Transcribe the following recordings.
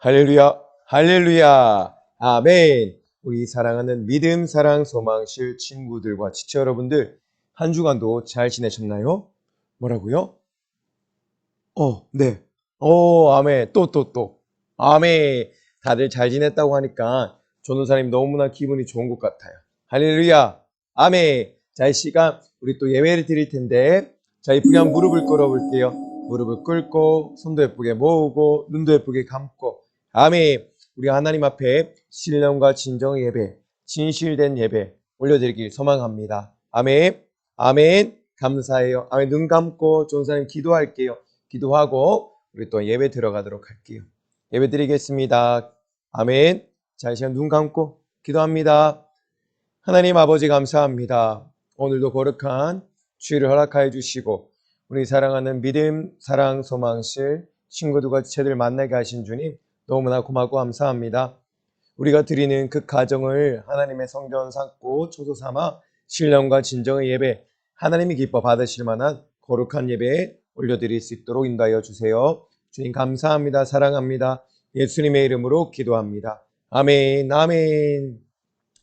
할렐루야, 할렐루야, 아멘. 우리 사랑하는 믿음, 사랑, 소망실 친구들과 지체 여러분들, 한 주간도 잘 지내셨나요? 뭐라고요? 네. 아멘. 또. 아멘. 다들 잘 지냈다고 하니까 전도사님 너무나 기분이 좋은 것 같아요. 할렐루야, 아멘. 자, 이 시간 우리 또 예배를 드릴 텐데, 자, 이쁘게 한번 무릎을 꿇어볼게요. 무릎을 꿇고, 손도 예쁘게 모으고, 눈도 예쁘게 감고, 아멘. 우리 하나님 앞에 신령과 진정의 예배, 진실된 예배 올려드리길 소망합니다. 아멘. 아멘. 감사해요. 아멘. 눈 감고 전도사님 기도할게요. 기도하고 우리 또 예배 들어가도록 할게요. 예배 드리겠습니다. 아멘. 자, 이 시간 눈 감고 기도합니다. 하나님 아버지 감사합니다. 오늘도 거룩한 주일을 허락하여 주시고 우리 사랑하는 믿음, 사랑, 소망실 친구들과 지체들 만나게 하신 주님 너무나 고맙고 감사합니다. 우리가 드리는 그 가정을 하나님의 성전 삼고 초소 삼아 신령과 진정의 예배, 하나님이 기뻐 받으실 만한 거룩한 예배에 올려드릴 수 있도록 인도하여 주세요. 주님 감사합니다. 사랑합니다. 예수님의 이름으로 기도합니다. 아멘, 아멘,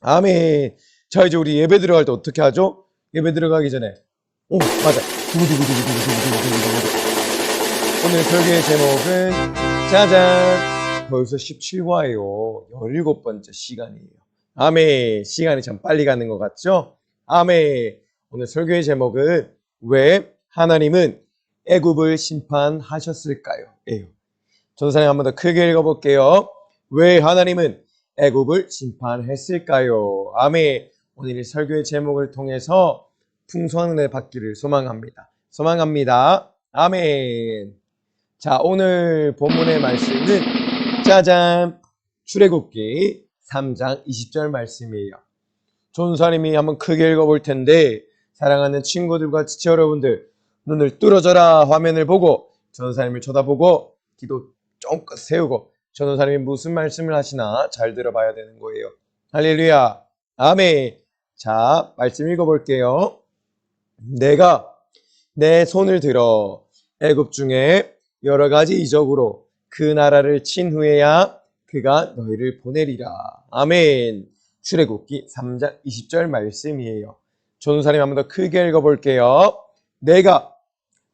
아멘. 자, 이제 우리 예배 들어갈 때 어떻게 하죠? 예배 들어가기 전에 맞아. 오늘 설교의 제목은 짜잔, 벌써 17화예요. 17번째 시간이에요. 아멘. 시간이 참 빨리 가는 것 같죠? 아멘. 오늘 설교의 제목은 왜 하나님은 애굽을 심판하셨을까요? 예요. 전사님 한 번 더 크게 읽어볼게요. 왜 하나님은 애굽을 심판했을까요? 아멘. 오늘 이 설교의 제목을 통해서 풍성한 은혜 받기를 소망합니다. 소망합니다. 아멘. 자, 오늘 본문의 말씀은 짜잔, 출애굽기 3장 20절 말씀이에요. 전사님이 한번 크게 읽어볼 텐데 사랑하는 친구들과 지체 여러분들 눈을 뚫어져라 화면을 보고 전사님을 쳐다보고 기도 쫑긋 세우고 전사님이 무슨 말씀을 하시나 잘 들어봐야 되는 거예요. 할렐루야, 아멘. 자, 말씀 읽어볼게요. 내가 내 손을 들어 애굽 중에 여러 가지 이적으로 그 나라를 친 후에야 그가 너희를 보내리라. 아멘. 출애굽기 3장 20절 말씀이에요. 전사님 한 번 더 크게 읽어볼게요. 내가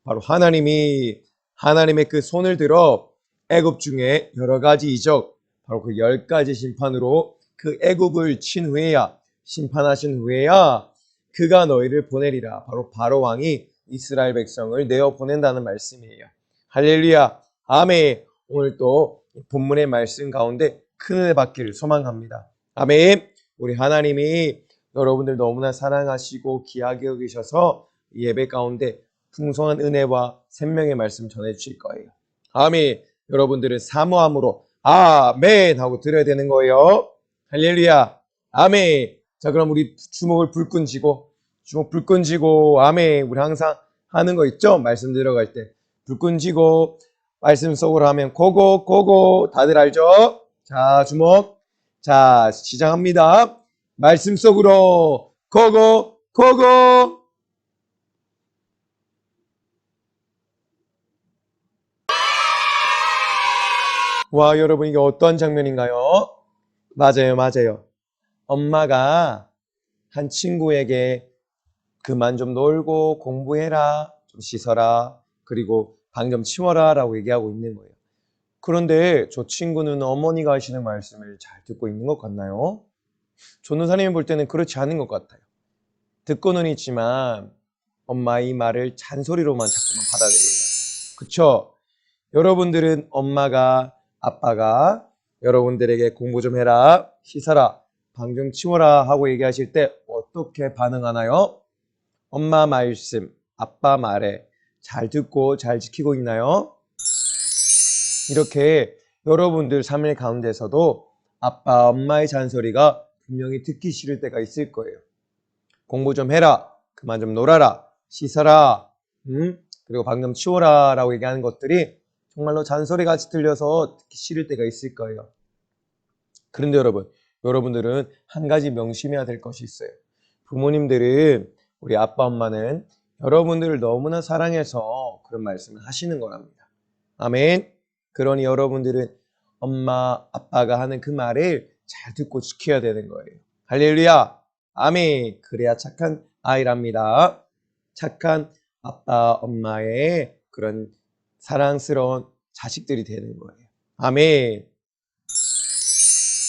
바로 하나님이 하나님의 그 손을 들어 애굽 중에 여러 가지 이적, 바로 그 10가지 심판으로 그 애굽을 친 후에야, 심판하신 후에야 그가 너희를 보내리라. 바로 왕이 이스라엘 백성을 내어 보낸다는 말씀이에요. 할렐루야, 아멘. 오늘 또 본문의 말씀 가운데 큰 은혜 받기를 소망합니다. 아멘. 우리 하나님이 여러분들 너무나 사랑하시고 귀하게 여기셔서 예배 가운데 풍성한 은혜와 생명의 말씀 전해주실 거예요. 아멘. 여러분들은 사모함으로 아멘 하고 드려야 되는 거예요. 할렐루야, 아멘. 자, 그럼 우리 주먹을 불끈 쥐고 아멘. 우리 항상 하는 거 있죠? 말씀 들어갈 때 불끈 쥐고 말씀 속으로 하면 고고 다들 알죠? 자, 주먹. 자, 시작합니다. 말씀 속으로 고고. 와, 여러분 이게 어떤 장면인가요? 맞아요. 엄마가 한 친구에게 그만 좀 놀고 공부해라, 좀 씻어라, 그리고 방 좀 치워라 라고 얘기하고 있는 거예요. 그런데 저 친구는 어머니가 하시는 말씀을 잘 듣고 있는 것 같나요? 전도사님이 볼 때는 그렇지 않은 것 같아요. 듣고는 있지만 엄마의 말을 잔소리로만 자꾸만 받아들여요. 그쵸? 여러분들은 엄마가, 아빠가 여러분들에게 공부 좀 해라, 씻어라, 방 좀 치워라 하고 얘기하실 때 어떻게 반응하나요? 엄마 말씀, 아빠 말에 잘 듣고 잘 지키고 있나요? 이렇게 여러분들 삶의 가운데서도 아빠, 엄마의 잔소리가 분명히 듣기 싫을 때가 있을 거예요. 공부 좀 해라, 그만 좀 놀아라, 씻어라, 그리고 방 좀 치워라 라고 얘기하는 것들이 정말로 잔소리같이 들려서 듣기 싫을 때가 있을 거예요. 그런데 여러분들은 한 가지 명심해야 될 것이 있어요. 부모님들은, 우리 아빠 엄마는 여러분들을 너무나 사랑해서 그런 말씀을 하시는 거랍니다. 아멘. 그러니 여러분들은 엄마, 아빠가 하는 그 말을 잘 듣고 지켜야 되는 거예요. 할렐루야. 아멘. 그래야 착한 아이랍니다. 착한 아빠, 엄마의 그런 사랑스러운 자식들이 되는 거예요. 아멘.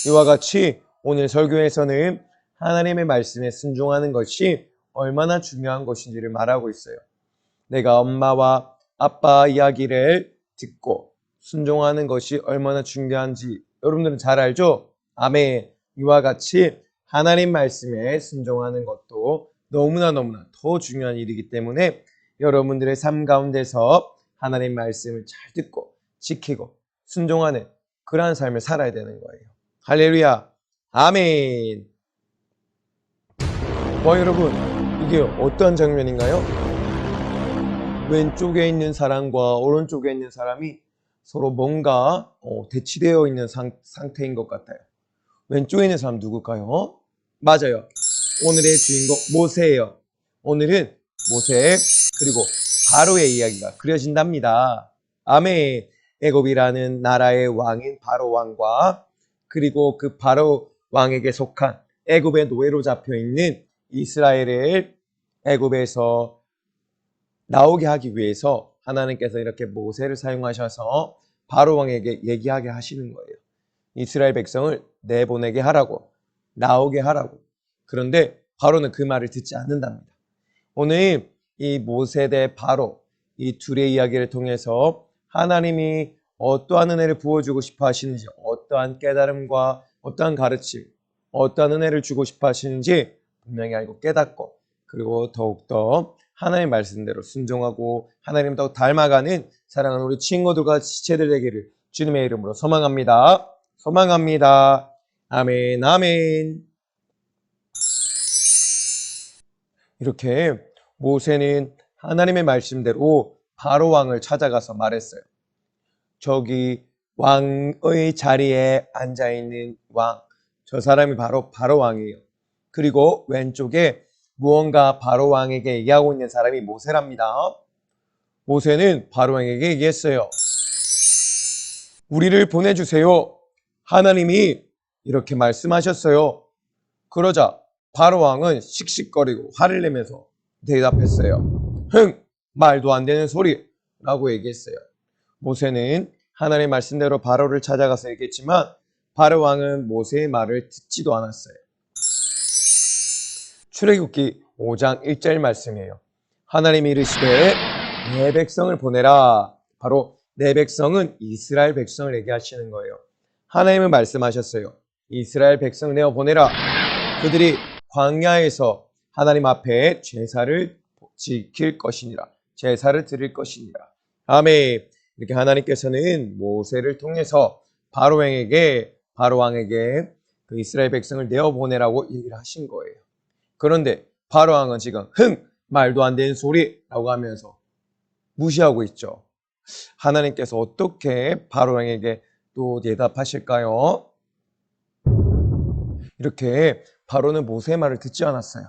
이와 같이 오늘 설교에서는 하나님의 말씀에 순종하는 것이 얼마나 중요한 것인지를 말하고 있어요. 내가 엄마와 아빠 이야기를 듣고 순종하는 것이 얼마나 중요한지 여러분들은 잘 알죠? 아멘. 이와 같이 하나님 말씀에 순종하는 것도 너무나 더 중요한 일이기 때문에 여러분들의 삶 가운데서 하나님 말씀을 잘 듣고 지키고 순종하는 그러한 삶을 살아야 되는 거예요. 할렐루야. 아멘. 여러분, 이게 어떤 장면인가요? 왼쪽에 있는 사람과 오른쪽에 있는 사람이 서로 뭔가 대치되어 있는 상태인 것 같아요. 왼쪽에 있는 사람 누굴까요? 맞아요. 오늘의 주인공 모세예요. 오늘은 모세 그리고 바로의 이야기가 그려진답니다. 아멘. 애굽이라는 나라의 왕인 바로 왕과 그리고 그 바로 왕에게 속한 애굽의 노예로 잡혀 있는 이스라엘을 애굽에서 나오게 하기 위해서 하나님께서 이렇게 모세를 사용하셔서 바로 왕에게 얘기하게 하시는 거예요. 이스라엘 백성을 내보내게 하라고, 나오게 하라고. 그런데 바로는 그 말을 듣지 않는답니다. 오늘 이 모세 대 바로 이 둘의 이야기를 통해서 하나님이 어떠한 은혜를 부어주고 싶어 하시는지, 어떠한 깨달음과 어떠한 가르침, 어떠한 은혜를 주고 싶어 하시는지 분명히 알고 깨닫고, 그리고 더욱더 하나님의 말씀대로 순종하고 하나님 더욱 닮아가는 사랑하는 우리 친구들과 지체들 되기를 주님의 이름으로 소망합니다. 소망합니다. 아멘, 아멘. 이렇게 모세는 하나님의 말씀대로 바로 왕을 찾아가서 말했어요. 저기 왕의 자리에 앉아있는 왕, 저 사람이 바로 왕이에요. 그리고 왼쪽에 무언가 바로 왕에게 얘기하고 있는 사람이 모세랍니다. 모세는 바로 왕에게 얘기했어요. 우리를 보내주세요. 하나님이 이렇게 말씀하셨어요. 그러자 바로 왕은 씩씩거리고 화를 내면서 대답했어요. 말도 안 되는 소리라고 얘기했어요. 모세는 하나님의 말씀대로 바로를 찾아가서 얘기했지만 바로 왕은 모세의 말을 듣지도 않았어요. 출애굽기 5장 1절 말씀이에요. 하나님이 이르시되 내 백성을 보내라. 바로 내 백성은 이스라엘 백성을 얘기하시는 거예요. 하나님은 말씀하셨어요. 이스라엘 백성을 내어 보내라. 그들이 광야에서 하나님 앞에 제사를 지킬 것이니라. 제사를 드릴 것이니라. 아멘. 이렇게 하나님께서는 모세를 통해서 바로 왕에게 그 이스라엘 백성을 내어 보내라고 얘기를 하신 거예요. 그런데 바로 왕은 지금 말도 안 되는 소리라고 하면서 무시하고 있죠. 하나님께서 어떻게 바로 왕에게 또 대답하실까요? 이렇게 바로는 모세의 말을 듣지 않았어요.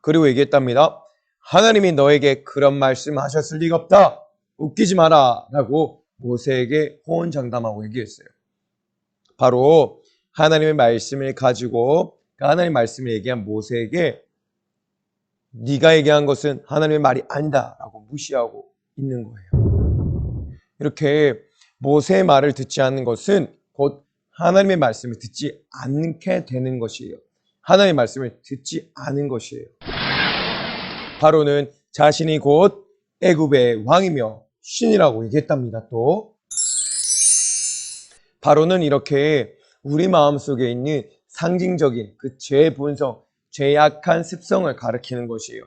그리고 얘기했답니다. 하나님이 너에게 그런 말씀하셨을 리가 없다. 웃기지 마라 라고 모세에게 호언장담하고 얘기했어요. 바로 하나님의 말씀을 가지고 하나님의 말씀을 얘기한 모세에게 네가 얘기한 것은 하나님의 말이 아니다 라고 무시하고 있는 거예요. 이렇게 모세의 말을 듣지 않는 것은 곧 하나님의 말씀을 듣지 않게 되는 것이에요. 하나님의 말씀을 듣지 않은 것이에요. 바로는 자신이 곧 애굽의 왕이며 신이라고 얘기했답니다. 또 바로는 이렇게 우리 마음속에 있는 상징적인 그 죄의 본성, 죄악한 습성을 가리키는 것이에요.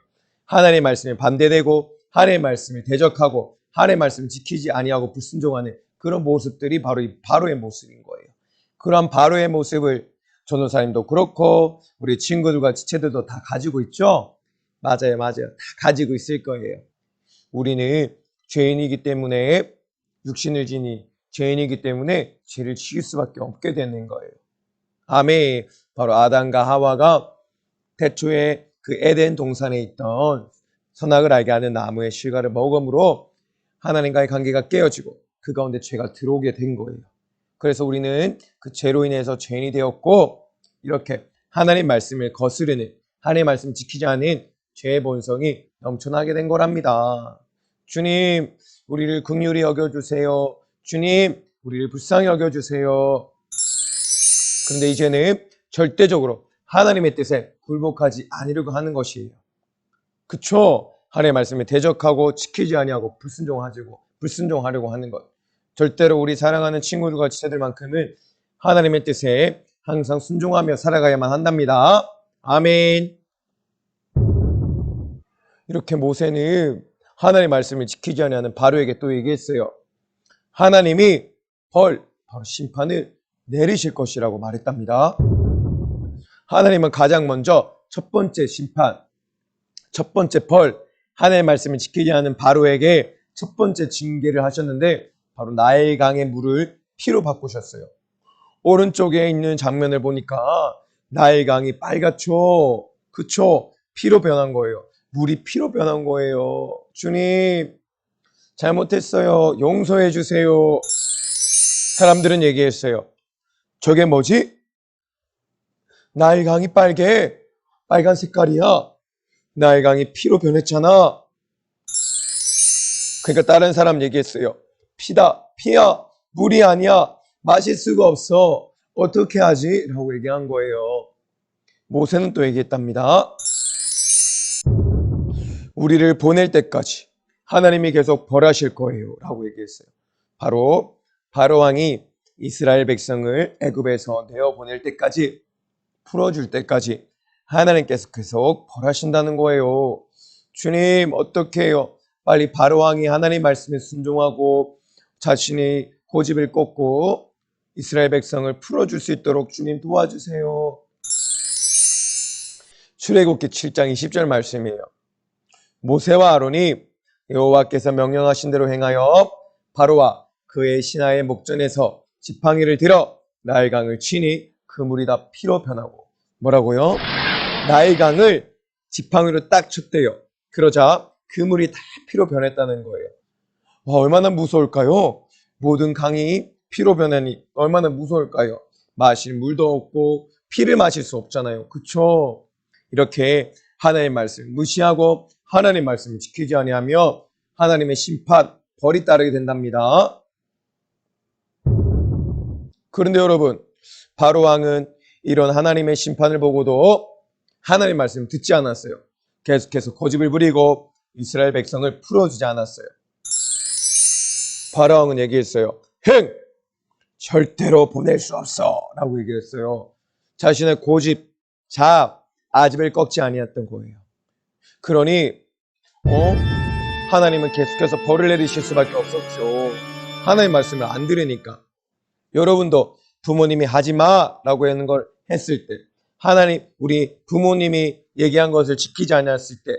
하나님의 말씀에 반대되고 하나님의 말씀에 대적하고 하나님의 말씀을 지키지 아니하고 불순종하는 그런 모습들이 바로 이 바로의 모습인 거예요. 그런 바로의 모습을 전도사님도 그렇고 우리 친구들과 지체들도 다 가지고 있죠? 맞아요. 다 가지고 있을 거예요. 우리는 죄인이기 때문에 육신을 지니 죄인이기 때문에 죄를 지을 수밖에 없게 되는 거예요. 아멘. 바로 아담과 하와가 태초에 그 에덴 동산에 있던 선악을 알게 하는 나무의 실과를 먹음으로 하나님과의 관계가 깨어지고 그 가운데 죄가 들어오게 된 거예요. 그래서 우리는 그 죄로 인해서 죄인이 되었고 이렇게 하나님 말씀을 거스르는 하나님 말씀 지키지 않은 죄의 본성이 넘쳐나게 된 거랍니다. 주님, 우리를 긍휼히 여겨주세요. 주님, 우리를 불쌍히 여겨주세요. 그런데 이제는 절대적으로 하나님의 뜻에 굴복하지 아니려고 하는 것이에요. 그쵸? 하나님의 말씀에 대적하고 지키지 아니하고 불순종하려고 하는 것. 절대로 우리 사랑하는 친구들과 지체들만큼은 하나님의 뜻에 항상 순종하며 살아가야만 한답니다. 아멘. 이렇게 모세는 하나님의 말씀을 지키지 아니하는 바로에게 또 얘기했어요. 하나님이 바로 심판을 내리실 것이라고 말했답니다. 하나님은 가장 먼저 첫 번째 심판, 첫 번째 하나님의 말씀을 지키지 않은 바로에게 첫 번째 징계를 하셨는데 바로 나일강의 물을 피로 바꾸셨어요. 오른쪽에 있는 장면을 보니까 나일강이 빨갛죠? 그쵸? 피로 변한 거예요. 물이 피로 변한 거예요. 주님, 잘못했어요. 용서해 주세요. 사람들은 얘기했어요. 저게 뭐지? 나일강이 빨간 색깔이야. 나일강이 피로 변했잖아. 그러니까 다른 사람 얘기했어요. 피야. 물이 아니야. 마실 수가 없어. 어떻게 하지? 라고 얘기한 거예요. 모세는 또 얘기했답니다. 우리를 보낼 때까지 하나님이 계속 벌하실 거예요. 라고 얘기했어요. 바로 왕이 이스라엘 백성을 애굽에서 내어보낼 때까지, 풀어줄 때까지 하나님께서 계속 벌하신다는 거예요. 주님, 어떻게 해요? 빨리 바로 왕이 하나님 말씀에 순종하고 자신이 고집을 꺾고 이스라엘 백성을 풀어줄 수 있도록 주님 도와주세요. 출애굽기 7장 20절 말씀이에요. 모세와 아론이 여호와께서 명령하신 대로 행하여 바로와 그의 신하의 목전에서 지팡이를 들어 나일강을 치니 그 물이 다 피로 변하고, 뭐라고요? 나일강을 지팡이로 딱 쳤대요. 그러자 그 물이 다 피로 변했다는 거예요. 와, 얼마나 무서울까요? 모든 강이 피로 변하니 얼마나 무서울까요? 마실 물도 없고 피를 마실 수 없잖아요. 그쵸? 이렇게 하나님의 말씀을 무시하고 하나님의 말씀을 지키지 아니하며 하나님의 심판, 벌이 따르게 된답니다. 그런데 여러분, 바로 왕은 이런 하나님의 심판을 보고도 하나님의 말씀을 듣지 않았어요. 계속해서 고집을 부리고 이스라엘 백성을 풀어주지 않았어요. 바로 왕은 얘기했어요. 절대로 보낼 수 없어 라고 얘기했어요. 자신의 고집, 아집을 꺾지 아니했던 거예요. 그러니 하나님은 계속해서 벌을 내리실 수밖에 없었죠. 하나님의 말씀을 안 들으니까. 여러분도 부모님이 하지마 라고 하는 걸 했을 때, 우리 부모님이 얘기한 것을 지키지 않았을 때,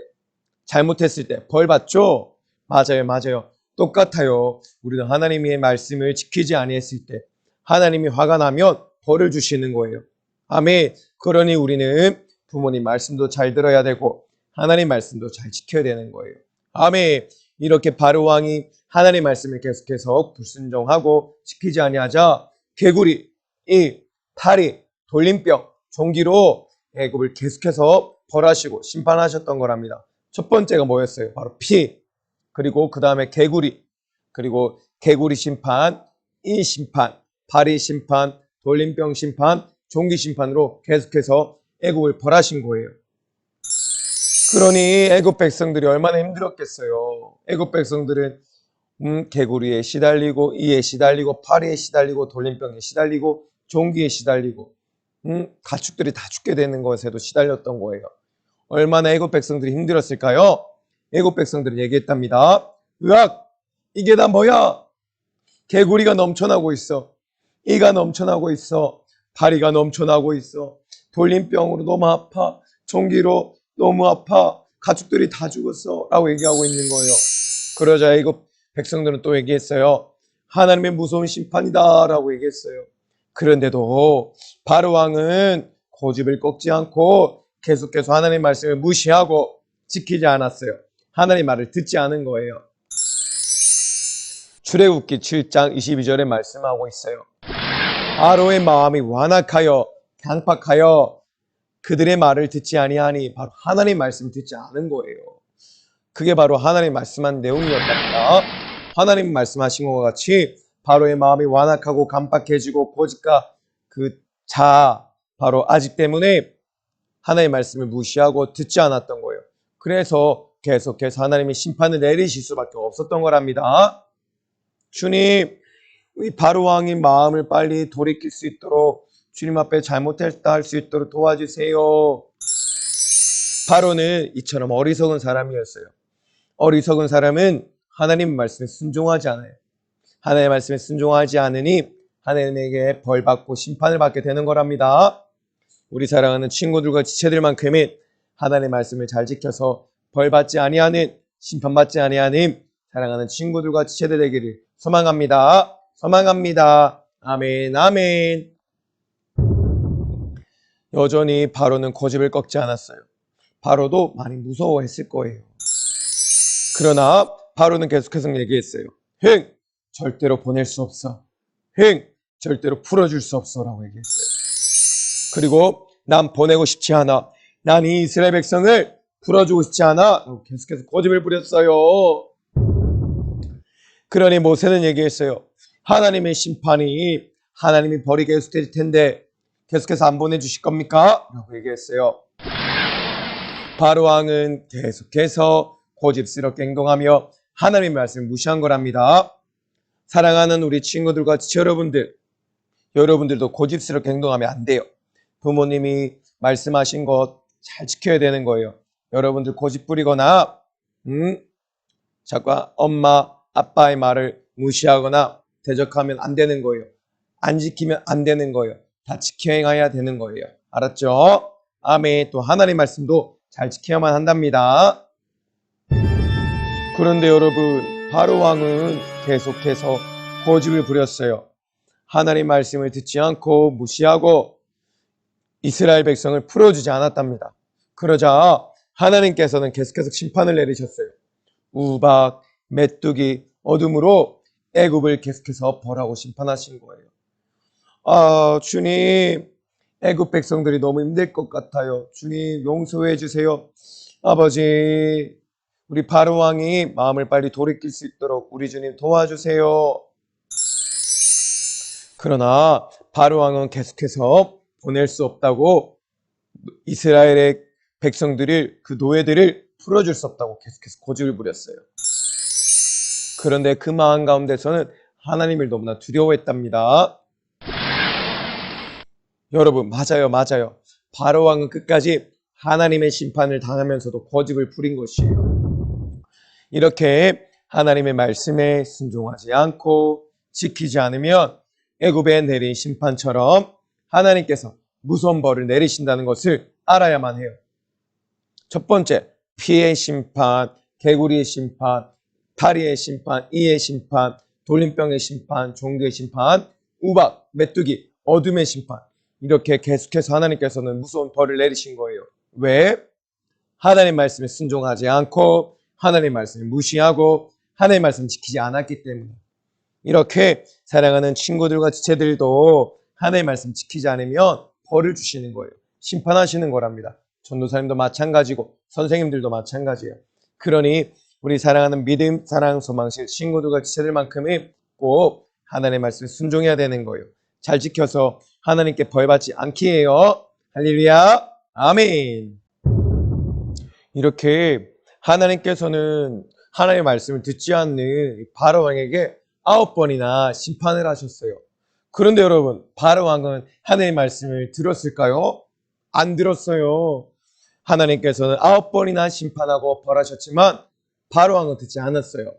잘못했을 때 벌 받죠? 맞아요. 똑같아요. 우리도 하나님의 말씀을 지키지 아니했을 때 하나님이 화가 나면 벌을 주시는 거예요. 아멘. 그러니 우리는 부모님 말씀도 잘 들어야 되고 하나님 말씀도 잘 지켜야 되는 거예요. 아멘. 이렇게 바로 왕이 하나님 말씀을 계속해서 불순종하고 지키지 아니하자 개구리, 파리, 돌림병, 종기로 애굽을 계속해서 벌하시고 심판하셨던 거랍니다. 첫 번째가 뭐였어요? 바로 피. 그리고 그 다음에 개구리. 그리고 개구리 심판, 심판, 파리 심판, 돌림병 심판, 종기 심판으로 계속해서 애굽을 벌하신 거예요. 그러니 애굽 백성들이 얼마나 힘들었겠어요. 애굽 백성들은 개구리에 시달리고, 이에 시달리고, 파리에 시달리고, 돌림병에 시달리고, 종기에 시달리고, 가축들이 다 죽게 되는 것에도 시달렸던 거예요. 얼마나 애굽 백성들이 힘들었을까요? 애굽 백성들은 얘기했답니다. 으악! 이게 다 뭐야? 개구리가 넘쳐나고 있어. 이가 넘쳐나고 있어. 파리가 넘쳐나고 있어. 돌림병으로 너무 아파. 종기로 너무 아파. 가축들이 다 죽었어. 라고 얘기하고 있는 거예요. 그러자 애굽 백성들은 또 얘기했어요. 하나님의 무서운 심판이다 라고 얘기했어요. 그런데도 바로 왕은 고집을 꺾지 않고 계속해서 하나님의 말씀을 무시하고 지키지 않았어요. 하나님의 말을 듣지 않은 거예요. 출애굽기 7장 22절에 말씀하고 있어요. 바로의 마음이 완악하여 강팍하여 그들의 말을 듣지 아니하니 바로 하나님 말씀을 듣지 않은 거예요. 그게 바로 하나님 말씀한 내용이었답니다. 하나님 말씀하신 것과 같이 바로의 마음이 완악하고 간팍해지고 고집과 그 자아, 바로 아직 때문에 하나님의 말씀을 무시하고 듣지 않았던 거예요. 그래서 계속해서 하나님이 심판을 내리실 수밖에 없었던 거랍니다. 주님, 이 바로 왕의 마음을 빨리 돌이킬 수 있도록 주님 앞에 잘못했다 할 수 있도록 도와주세요. 바로는 이처럼 어리석은 사람이었어요. 어리석은 사람은 하나님 말씀에 순종하지 않아요. 하나님의 말씀에 순종하지 않으니 하나님에게 벌받고 심판을 받게 되는 거랍니다. 우리 사랑하는 친구들과 지체들만큼은 하나님의 말씀을 잘 지켜서 벌받지 아니하는, 심판받지 아니하는 사랑하는 친구들과 지체들 되기를 소망합니다. 소망합니다. 아멘, 아멘. 여전히 바로는 고집을 꺾지 않았어요. 바로도 많이 무서워했을 거예요. 그러나 바로는 계속해서 얘기했어요. 흥! 절대로 보낼 수 없어. 흥! 절대로 풀어줄 수 없어. 라고 얘기했어요. 그리고 난 보내고 싶지 않아. 난 이 이스라엘 백성을 풀어주고 싶지 않아. 라고 계속해서 고집을 부렸어요. 그러니 모세는 얘기했어요. 하나님의 심판이 하나님이 벌이 계속될 텐데 계속해서 안 보내주실 겁니까? 라고 얘기했어요. 바로 왕은 계속해서 고집스럽게 행동하며 하나님의 말씀을 무시한 거랍니다. 사랑하는 우리 친구들과 여러분들도 고집스럽게 행동하면 안 돼요. 부모님이 말씀하신 것 잘 지켜야 되는 거예요. 여러분들 고집 부리거나 자꾸 엄마, 아빠의 말을 무시하거나 대적하면 안 되는 거예요. 안 지키면 안 되는 거예요. 다 지켜 행해야 되는 거예요. 알았죠? 아멘. 또 하나님 말씀도 잘 지켜야만 한답니다. 그런데 여러분, 바로 왕은 계속해서 고집을 부렸어요. 하나님 말씀을 듣지 않고 무시하고 이스라엘 백성을 풀어주지 않았답니다. 그러자 하나님께서는 계속해서 심판을 내리셨어요. 우박, 메뚜기, 어둠으로 애굽을 계속해서 벌하고 심판하신 거예요. 아, 주님, 애굽 백성들이 너무 힘들 것 같아요. 주님, 용서해 주세요. 아버지, 우리 바로 왕이 마음을 빨리 돌이킬 수 있도록 우리 주님 도와주세요. 그러나 바로 왕은 계속해서 보낼 수 없다고 이스라엘의 백성들을, 그 노예들을 풀어줄 수 없다고 계속해서 고집을 부렸어요. 그런데 그 마음 가운데서는 하나님을 너무나 두려워했답니다. 여러분, 맞아요. 바로 왕은 끝까지 하나님의 심판을 당하면서도 고집을 부린 것이에요. 이렇게 하나님의 말씀에 순종하지 않고 지키지 않으면 애굽에 내린 심판처럼 하나님께서 무서운 벌을 내리신다는 것을 알아야만 해요. 첫 번째, 피의 심판, 개구리의 심판, 다리의 심판, 이의 심판, 돌림병의 심판, 종교의 심판, 우박, 메뚜기, 어둠의 심판. 이렇게 계속해서 하나님께서는 무서운 벌을 내리신 거예요. 왜? 하나님 말씀에 순종하지 않고 하나님 말씀을 무시하고 하나님 말씀을 지키지 않았기 때문에. 이렇게 사랑하는 친구들과 지체들도 하나님 말씀 지키지 않으면 벌을 주시는 거예요. 심판하시는 거랍니다. 전도사님도 마찬가지고 선생님들도 마찬가지예요. 그러니 우리 사랑하는 믿음, 사랑, 소망실 친구들과 지체들만큼은 꼭 하나님의 말씀에 순종해야 되는 거예요. 잘 지켜서 하나님께 벌받지 않기 해요. 할렐루야, 아멘. 이렇게 하나님께서는 하나님의 말씀을 듣지 않는 바로 왕에게 9번이나 심판을 하셨어요. 그런데 여러분, 바로 왕은 하나님의 말씀을 들었을까요? 안 들었어요. 하나님께서는 9번이나 심판하고 벌하셨지만 바로 왕은 듣지 않았어요.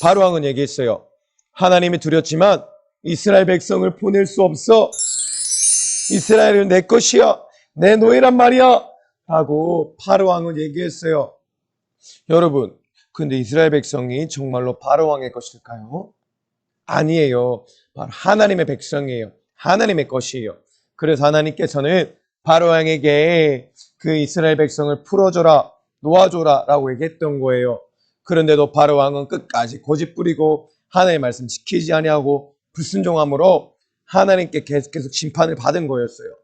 바로 왕은 얘기했어요. 하나님이 두렵지만 이스라엘 백성을 보낼 수 없어. 이스라엘은 내 것이야. 내 노예란 말이야. 라고 바로 왕은 얘기했어요. 여러분, 근데 이스라엘 백성이 정말로 바로 왕의 것일까요? 아니에요. 바로 하나님의 백성이에요. 하나님의 것이에요. 그래서 하나님께서는 바로 왕에게 그 이스라엘 백성을 풀어줘라, 놓아줘라 라고 얘기했던 거예요. 그런데도 바로 왕은 끝까지 고집 부리고 하나님의 말씀 지키지 아니하고 불순종함으로 하나님께 계속 심판을 받은 거였어요.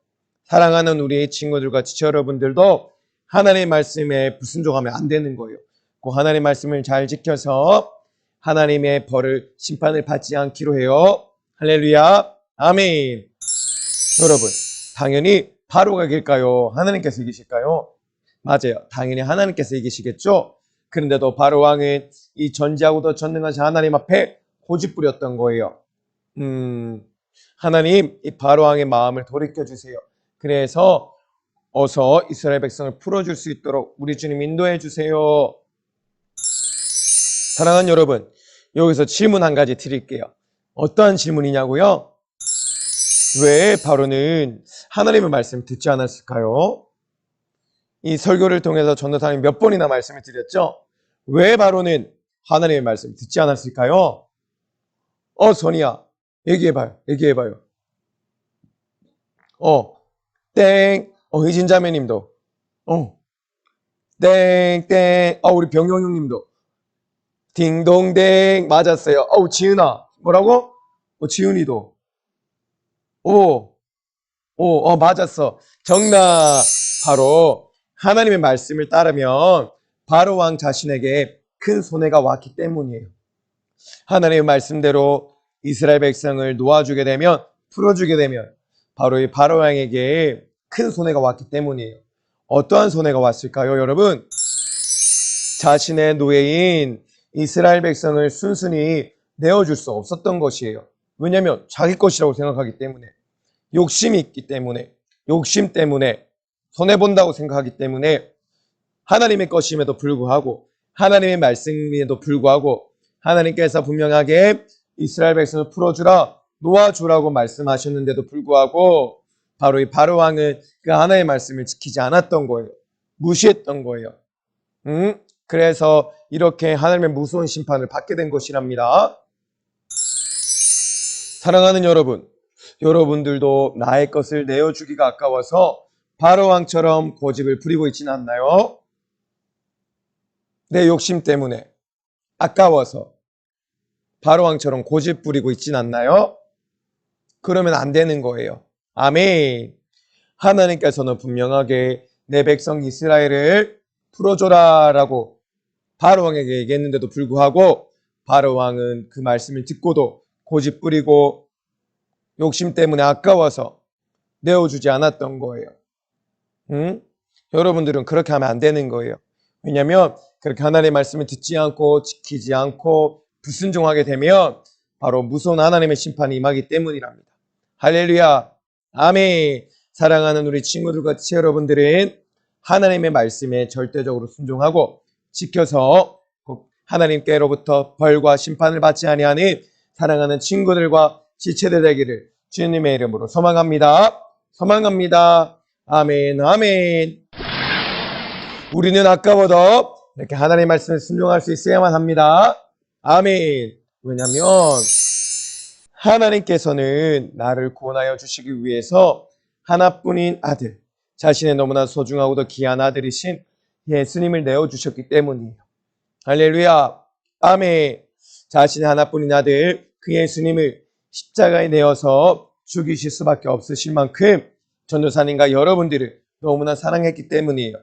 사랑하는 우리 친구들과 지체 여러분들도 하나님의 말씀에 불순종하면 안 되는 거예요. 그 하나님의 말씀을 잘 지켜서 하나님의 벌을 심판을 받지 않기로 해요. 할렐루야. 아멘. 여러분, 당연히 바로가 이길까요? 하나님께서 이기실까요? 맞아요. 당연히 하나님께서 이기시겠죠? 그런데도 바로 왕은 이 전지하고도 전능하신 하나님 앞에 고집부렸던 거예요. 하나님, 이 바로 왕의 마음을 돌이켜주세요. 그래서 어서 이스라엘 백성을 풀어줄 수 있도록 우리 주님 인도해 주세요. 사랑하는 여러분, 여기서 질문 한 가지 드릴게요. 어떠한 질문이냐고요? 왜 바로는 하나님의 말씀을 듣지 않았을까요? 이 설교를 통해서 전도사님 몇 번이나 말씀을 드렸죠? 왜 바로는 하나님의 말씀을 듣지 않았을까요? 선이야, 얘기해봐요. 땡. 희진 자매님도. 땡. 우리 병영 형님도. 딩동댕. 맞았어요. 지은아. 뭐라고? 지은이도. 맞았어. 정답. 바로 하나님의 말씀을 따르면 바로 왕 자신에게 큰 손해가 왔기 때문이에요. 하나님의 말씀대로 이스라엘 백성을 놓아주게 되면, 풀어주게 되면 바로 이 바로 왕에게 큰 손해가 왔기 때문이에요. 어떠한 손해가 왔을까요, 여러분? 자신의 노예인 이스라엘 백성을 순순히 내어줄 수 없었던 것이에요. 왜냐하면 자기 것이라고 생각하기 때문에, 욕심이 있기 때문에, 욕심 때문에, 손해본다고 생각하기 때문에 하나님의 것임에도 불구하고, 하나님의 말씀임에도 불구하고 하나님께서 분명하게 이스라엘 백성을 풀어주라, 놓아주라고 말씀하셨는데도 불구하고 바로 이 바로 왕은 그 하나님의 말씀을 지키지 않았던 거예요. 무시했던 거예요. 그래서 이렇게 하나님의 무서운 심판을 받게 된 것이랍니다. 사랑하는 여러분, 여러분들도 나의 것을 내어주기가 아까워서 바로 왕처럼 고집을 부리고 있지는 않나요? 내 욕심 때문에 아까워서 바로 왕처럼 고집 부리고 있지는 않나요? 그러면 안 되는 거예요. 아멘. 하나님께서는 분명하게 내 백성 이스라엘을 풀어줘라 라고 바로 왕에게 얘기했는데도 불구하고 바로 왕은 그 말씀을 듣고도 고집 부리고 욕심 때문에 아까워서 내어주지 않았던 거예요. 여러분들은 그렇게 하면 안 되는 거예요. 왜냐하면 그렇게 하나님의 말씀을 듣지 않고 지키지 않고 불순종하게 되면 바로 무서운 하나님의 심판이 임하기 때문이랍니다. 할렐루야. 아멘. 사랑하는 우리 친구들과 지체 여러분들은 하나님의 말씀에 절대적으로 순종하고 지켜서 하나님께로부터 벌과 심판을 받지 아니하는 사랑하는 친구들과 지체들 되기를 주님의 이름으로 소망합니다. 아멘. 우리는 아까보다 이렇게 하나님의 말씀에 순종할 수 있어야만 합니다. 아멘. 왜냐하면 하나님께서는 나를 구원하여 주시기 위해서 하나뿐인 아들, 자신의 너무나 소중하고도 귀한 아들이신 예수님을 내어주셨기 때문이에요. 할렐루야. 아멘. 자신의 하나뿐인 아들, 그 예수님을 십자가에 내어서 죽이실 수밖에 없으실 만큼 전도사님과 여러분들을 너무나 사랑했기 때문이에요.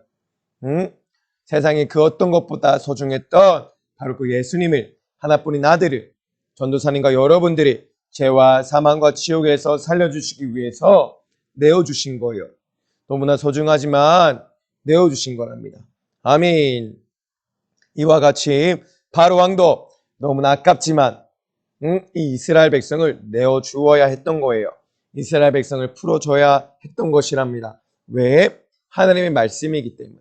세상에 그 어떤 것보다 소중했던 바로 그 예수님을, 하나뿐인 아들을 전도사님과 여러분들이 죄와 사망과 지옥에서 살려주시기 위해서 내어주신 거예요. 너무나 소중하지만 내어주신 거랍니다. 아멘. 이와 같이 바로 왕도 너무나 아깝지만 이 이스라엘 백성을 내어주어야 했던 거예요. 이스라엘 백성을 풀어줘야 했던 것이랍니다. 왜? 하나님의 말씀이기 때문에.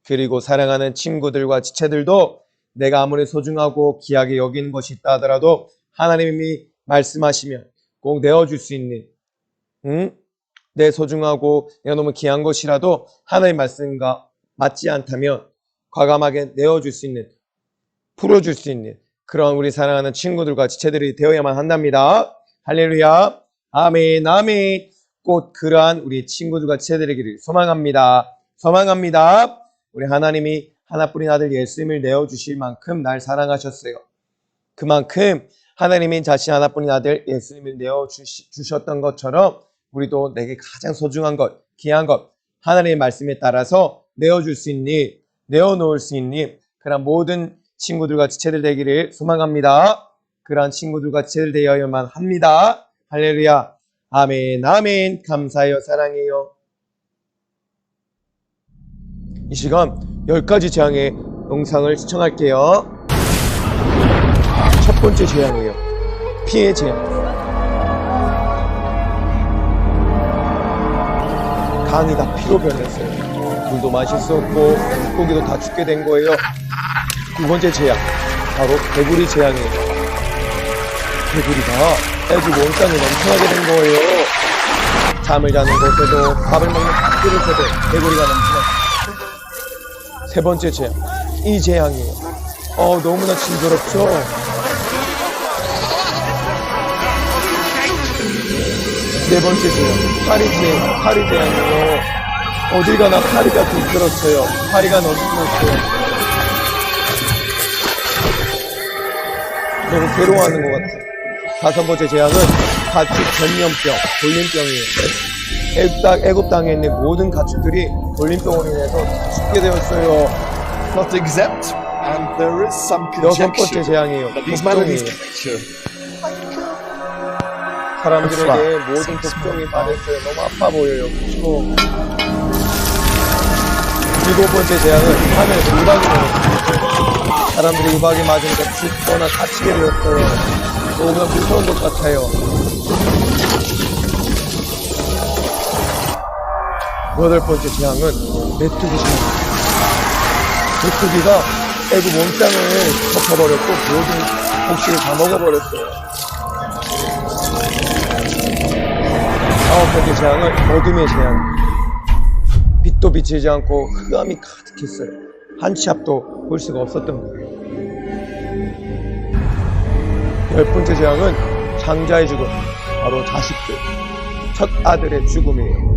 그리고 사랑하는 친구들과 지체들도 내가 아무리 소중하고 귀하게 여기는 것이 있다 하더라도 하나님이 말씀하시면 꼭 내어줄 수 있는 내 소중하고 내가 너무 귀한 것이라도 하나님의 말씀과 맞지 않다면 과감하게 내어줄 수 있는, 풀어줄 수 있는 그런 우리 사랑하는 친구들과 지체들이 되어야만 한답니다. 할렐루야. 아멘. 꼭 그러한 우리 친구들과 지체들에게 소망합니다. 우리 하나님이 하나뿐인 아들 예수님을 내어주실 만큼 날 사랑하셨어요. 그만큼 하나님이 자신 하나뿐인 아들 예수님을 내어주셨던 것처럼 우리도 내게 가장 소중한 것, 귀한 것, 하나님의 말씀에 따라서 내어줄 수 있는, 내어놓을 수 있는 그런 모든 친구들과 지체들 되기를 소망합니다. 그러한 친구들과 지체들 되어야만 합니다. 할렐루야. 아멘, 아멘. 감사해요. 사랑해요. 이 시간 10가지 재앙의 영상을 시청할게요. 첫 번째 재앙이에요. 피해 재앙. 강이 다 피로 변했어요. 물도 마실 수 없고 고기도 다 죽게 된 거예요. 두 번째 재앙, 바로 개구리 재앙이에요. 개구리가 애국 온 땅에 넘쳐나게 된 거예요. 잠을 자는 곳에도 밥을 먹는 밥그릇에도 개구리가 넘쳐나게. 세 번째 재앙, 이 재앙이에요. 너무나 징그럽죠? 네 번째 재앙, 파리 재앙이에요. 어딜 가나 파리가 들끓었어요. 파리가 넘쳐났어요. 너무 괴로워하는 것 같아요. 다섯 번째 재앙은 가축 전염병, 돌림병이에요. 애굽 땅에 있는 모든 가축들이 돌림병으로 인해서 죽게 되었어요. Not exempt, and there is some 여섯 번째 conjecture 재앙이에요. that these maladies 독종이에요. connected. 사람들에게 모든 독종이 말했어요. 너무 아파 보여요. 그렇죠? 일곱 번째 재앙은 하늘에서 우박이 내렸어요. 사람들이 우박이 맞으니까 죽거나 다치게 되었어요. 너무나 무서운 것 같아요. 여덟 번째 재앙은 메뚜기 재앙. 메뚜기가 애굽 온 땅을 덮어버렸고 모든 곡식을 다 먹어버렸어요. 아홉 번째 재앙은 어둠의 재앙. 빛도 비치지 않고 흑암이 가득했어요. 한 치 앞도 볼 수가 없었던 거예요. 열 번째 재앙은 장자의 죽음, 바로 자식들, 첫 아들의 죽음이에요.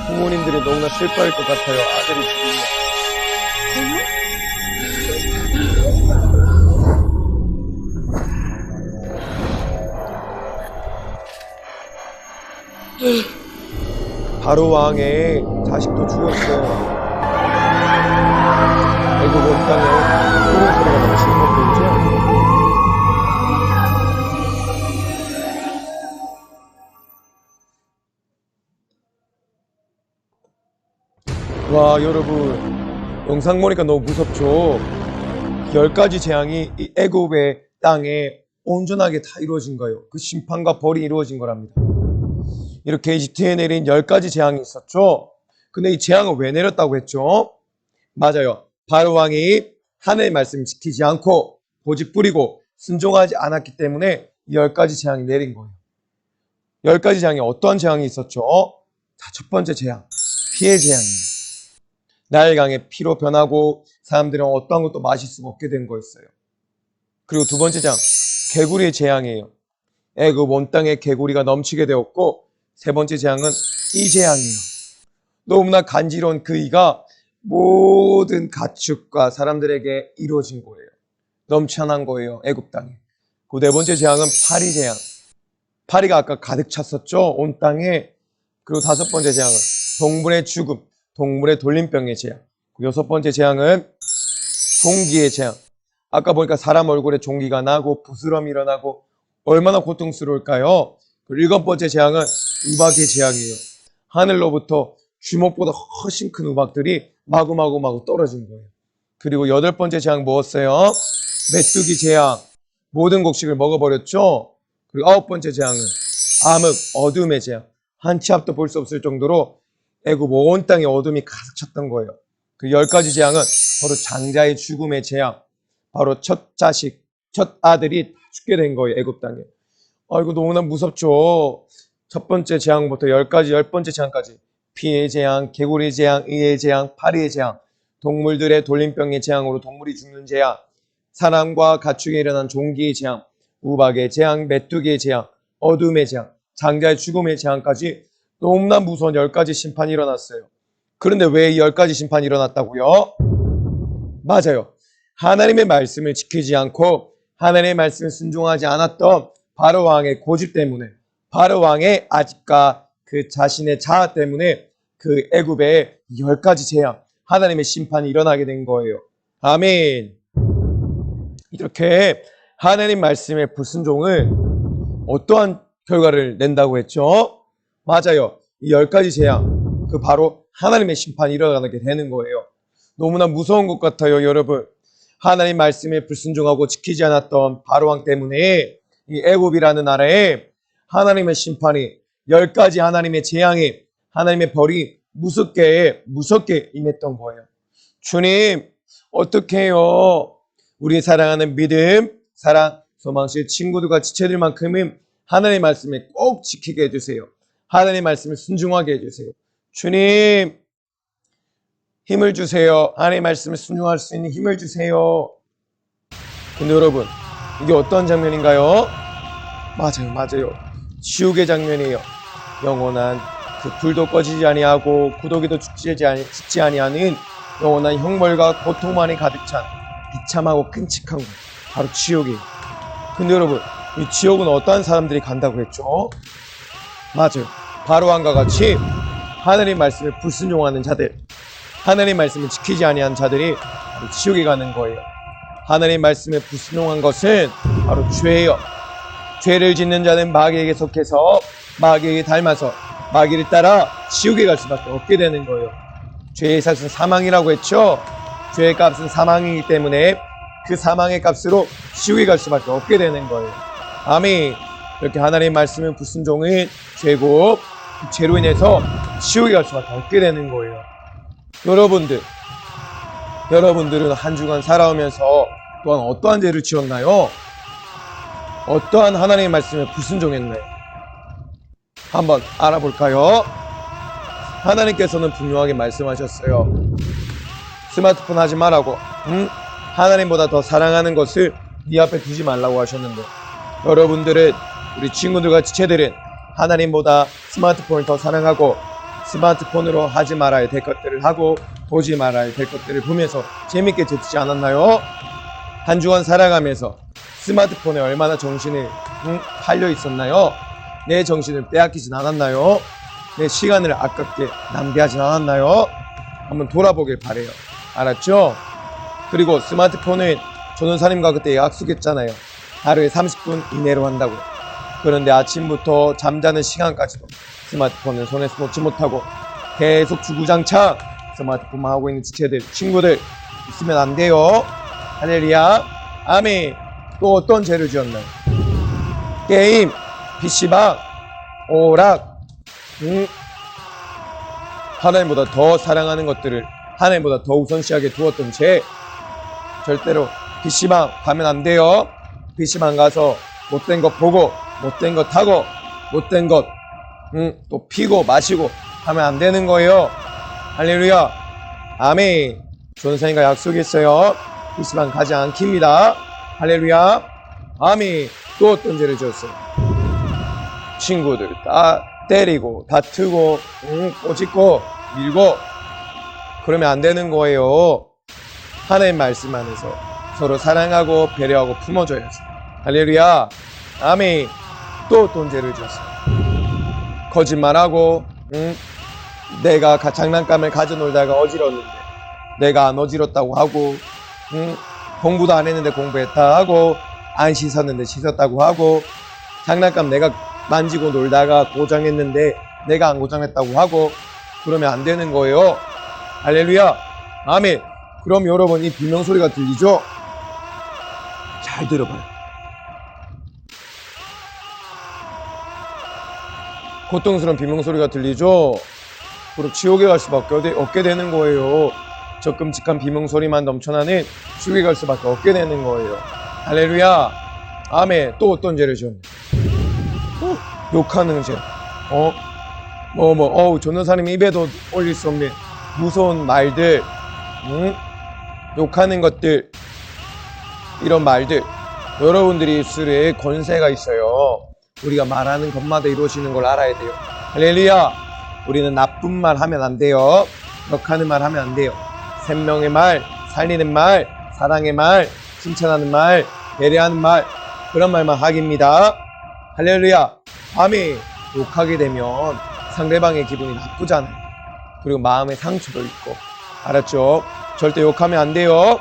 부모님들이 너무나 슬퍼할 것 같아요. 아들이 죽으면. 바로 왕의 자식도 죽었어요. 애굽 온 땅에 소리 소리가 넘치는 거 보이죠? 와, 여러분, 영상 보니까 너무 무섭죠? 10가지 재앙이 이 애굽의 땅에 온전하게 다 이루어진 거예요. 그 심판과 벌이 이루어진 거랍니다. 이렇게 이집트에 내린 10가지 재앙이 있었죠. 근데 이 재앙을 왜 내렸다고 했죠? 맞아요. 바로 왕이 하나님의 말씀을 지키지 않고 고집 부리고 순종하지 않았기 때문에 이 10가지 재앙이 내린 거예요. 10가지 재앙이 어떤 재앙이 있었죠? 자, 첫 번째 재앙, 피해 재앙입니다. 나일강의 피로 변하고 사람들은 어떠한 것도 마실 수가 없게 된 거였어요. 그리고 두 번째 재앙, 개구리의 재앙이에요. 애굽 온 땅에 개구리가 넘치게 되었고, 세 번째 재앙은 이 재앙이에요. 너무나 간지러운 그 이가 모든 가축과 사람들에게 이루어진 거예요. 넘쳐난 거예요. 애굽 땅에. 그 네 번째 재앙은 파리 재앙. 파리가 아까 가득 찼었죠. 온 땅에. 그리고 다섯 번째 재앙은 동물의 죽음, 동물의 돌림병의 재앙. 그 여섯 번째 재앙은 종기의 재앙. 아까 보니까 사람 얼굴에 종기가 나고 부스럼이 일어나고 얼마나 고통스러울까요? 그 일곱 번째 재앙은 우박의 재앙이에요. 하늘로부터 주먹보다 훨씬 큰 우박들이 마구마구 떨어진 거예요. 그리고 여덟 번째 재앙 뭐였어요? 메뚜기 재앙. 모든 곡식을 먹어버렸죠. 그리고 아홉 번째 재앙은 암흑, 어둠의 재앙. 한 치 앞도 볼 수 없을 정도로 애굽 온 땅에 어둠이 가득 찼던 거예요. 그 10가지 재앙은 바로 장자의 죽음의 재앙. 바로 첫 자식, 첫 아들이 다 죽게 된 거예요. 애굽 땅에. 아이고 너무나 무섭죠. 첫 번째 재앙부터 10가지, 10번째 재앙까지. 피의 재앙, 개구리 재앙, 의의 재앙, 파리의 재앙, 동물들의 돌림병의 재앙으로 동물이 죽는 재앙, 사람과 가축에 일어난 종기의 재앙, 우박의 재앙, 메뚜기의 재앙, 어둠의 재앙, 장자의 죽음의 재앙까지 너무나 무서운 10가지 심판이 일어났어요. 그런데 왜 이 10가지 심판이 일어났다고요? 맞아요. 하나님의 말씀을 지키지 않고 하나님의 말씀을 순종하지 않았던 바로 왕의 고집 때문에, 바로 왕의 아집과 그 자신의 자아 때문에 그 애굽의 10가지 재앙, 하나님의 심판이 일어나게 된 거예요. 아멘. 이렇게 하나님 말씀의 불순종은 어떠한 결과를 낸다고 했죠? 맞아요. 이 10가지 재앙, 그 바로 하나님의 심판이 일어나게 되는 거예요. 너무나 무서운 것 같아요, 여러분. 하나님 말씀에 불순종하고 지키지 않았던 바로왕 때문에 이 애굽이라는 나라에 하나님의 심판이 10가지 하나님의 재앙이, 하나님의 벌이 무섭게 임했던 거예요. 주님, 어떻게 해요? 우리 사랑하는 믿음, 사랑, 소망실 친구들과 지체들만큼은 하나님의 말씀에 꼭 지키게 해주세요. 하나님의 말씀을 순종하게 해주세요. 주님, 힘을 주세요. 하나님의 말씀을 순종할 수 있는 힘을 주세요. 근데 여러분, 이게 어떤 장면인가요? 맞아요. 지옥의 장면이에요. 영원한 그 불도 꺼지지 아니하고 구더기도 죽지 아니하는 영원한 형벌과 고통만이 가득 찬 비참하고 끔찍한 곳, 바로 지옥이에요. 근데 여러분, 이 지옥은 어떠한 사람들이 간다고 했죠? 맞아요. 바로왕과 같이 하나님 말씀을 불순종하는 자들, 하나님 말씀을 지키지 아니한 자들이 바로 지옥에 가는 거예요. 하나님 말씀에 불순종한 것은 바로 죄예요. 죄를 짓는 자는 마귀에게 속해서 마귀에게 닮아서 마귀를 따라 지옥에 갈 수밖에 없게 되는 거예요. 죄의 삭은 사망이라고 했죠. 죄의 값은 사망이기 때문에 그 사망의 값으로 지옥에 갈 수밖에 없게 되는 거예요. 아멘. 이렇게 하나님 말씀은 불순종은 죄고, 그 죄로 인해서 지옥에 갈 수밖에 없게 되는 거예요. 여러분들은 한 주간 살아오면서 또한 어떠한 죄를 지었나요? 어떠한 하나님의 말씀에 불순종했나요? 한번 알아볼까요? 하나님께서는 분명하게 말씀하셨어요. 스마트폰 하지 말라고. 하나님보다 더 사랑하는 것을 네 앞에 두지 말라고 하셨는데, 여러분들은, 우리 친구들과 지체들은 하나님보다 스마트폰을 더 사랑하고 스마트폰으로 하지 말아야 될 것들을 하고 보지 말아야 될 것들을 보면서 재밌게 듣지 않았나요? 한 주간 살아가면서 스마트폰에 얼마나 정신을 팔려 있었나요? 내 정신을 빼앗기진 않았나요? 내 시간을 아깝게 낭비하진 않았나요? 한번 돌아보길 바래요. 알았죠? 그리고 스마트폰은 전도사님과 그때 약속했잖아요. 하루에 30분 이내로 한다고. 그런데 아침부터 잠자는 시간까지도 스마트폰을 손에서 놓지 못하고 계속 주구장창 스마트폰만 하고 있는 지체들, 친구들 있으면 안 돼요. 할렐루야. 아멘. 또 어떤 죄를 지었나요? 게임, PC방, 오락, 하나님보다 더 사랑하는 것들을 하나님보다 더 우선시하게 두었던 죄. 절대로 PC방 가면 안 돼요. PC방 가서 못된 것 보고 못된 것 하고 못된 것 또 피고 마시고 하면 안 되는 거예요. 할렐루야. 아멘. 전사님과 약속했어요. PC방 가지 않깁니다. 할렐루야. 아멘. 또 어떤 죄를 지었어요? 친구들 다 때리고 다투고 꼬집고 밀고 그러면 안 되는 거예요. 하나님 말씀 안에서 서로 사랑하고 배려하고 품어줘야지. 할렐루야. 아멘. 또 어떤 죄를 지었어요? 거짓말하고 내가 장난감을 가져 놀다가 어지러웠는데 내가 안 어지럽다고 하고 공부도 안 했는데 공부했다 하고 안 씻었는데 씻었다고 하고 장난감 내가 만지고 놀다가 고장했는데 내가 안 고장했다고 하고 그러면 안 되는 거예요. 할렐루야. 아멘. 그럼 여러분 이 비명소리가 들리죠? 잘 들어봐요. 고통스러운 비명소리가 들리죠? 그럼 지옥에 갈 수밖에 없게 되는 거예요. 저 끔찍한 비명소리만 넘쳐나는 지옥에 갈 수밖에 없게 되는 거예요. 할렐루야. 아멘. 또 어떤 죄를 지었나요? 욕하는 죄. 전도사님 입에도 올릴 수 없는 무서운 말들, 욕하는 것들, 이런 말들. 여러분들이 입술에 권세가 있어요. 우리가 말하는 것마다 이루어지는 걸 알아야 돼요. 할렐루야. 우리는 나쁜 말 하면 안 돼요. 욕하는 말 하면 안 돼요. 생명의 말, 살리는 말, 사랑의 말, 칭찬하는 말, 배려하는 말, 그런 말만 하기입니다. 할렐루야. 아멘. 욕하게 되면 상대방의 기분이 나쁘잖아요. 그리고 마음의 상처도 있고. 알았죠? 절대 욕하면 안 돼요.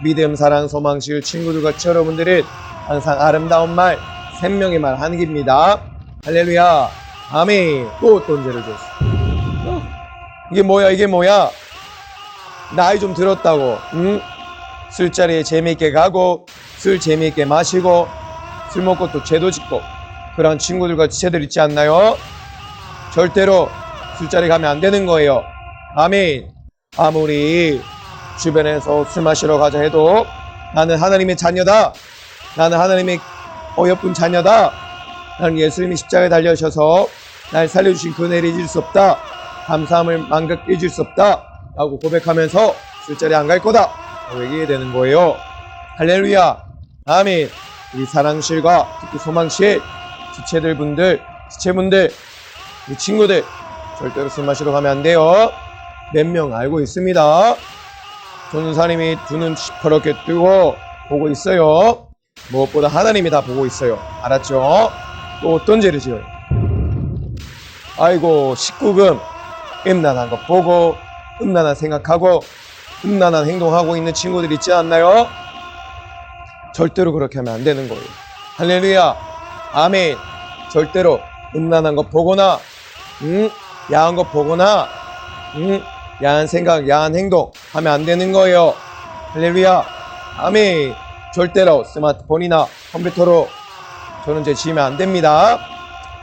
믿음, 사랑, 소망실 친구들과 여러분들은 항상 아름다운 말, 생명의 말 하는 겁니다. 할렐루야. 아멘. 또 어떤 죄를 줬어? 이게 뭐야? 나이 좀 들었다고, 응? 술자리에 재미있게 가고, 술 재미있게 마시고, 술 먹고 또 죄도 짓고, 그런 친구들과 지체들 있지 않나요? 절대로 술자리 가면 안 되는 거예요. 아멘. 아무리 주변에서 술 마시러 가자 해도 나는 하나님의 자녀다. 나는 하나님의 어여쁜 자녀다. 나는 예수님이 십자가에 달려셔서 날 살려주신 그 은혜를 잊을 수 없다. 감사함을 만극 잊을 수 없다. 라고 고백하면서 술자리 안 갈 거다. 라고 얘기해야 되는 거예요. 할렐루야. 아멘. 우리 사랑실과 특히 소망실 지체분들, 우리 친구들 절대로 술 마시러 가면 안 돼요. 몇 명 알고 있습니다. 전도사님이 두 눈 시퍼렇게 뜨고 보고 있어요. 무엇보다 하나님이 다 보고 있어요. 알았죠? 또 어떤 죄를 지어요? 아이고, 19금 음란한 거 보고 음란한 생각하고 음란한 행동하고 있는 친구들 있지 않나요? 절대로 그렇게 하면 안 되는 거예요. 할렐루야. 아멘. 절대로 음란한 거 보거나 야한 거 보거나 야한 생각, 야한 행동 하면 안 되는 거예요. 할렐루야. 아멘. 절대로 스마트폰이나 컴퓨터로 저런 죄 지으면 안 됩니다.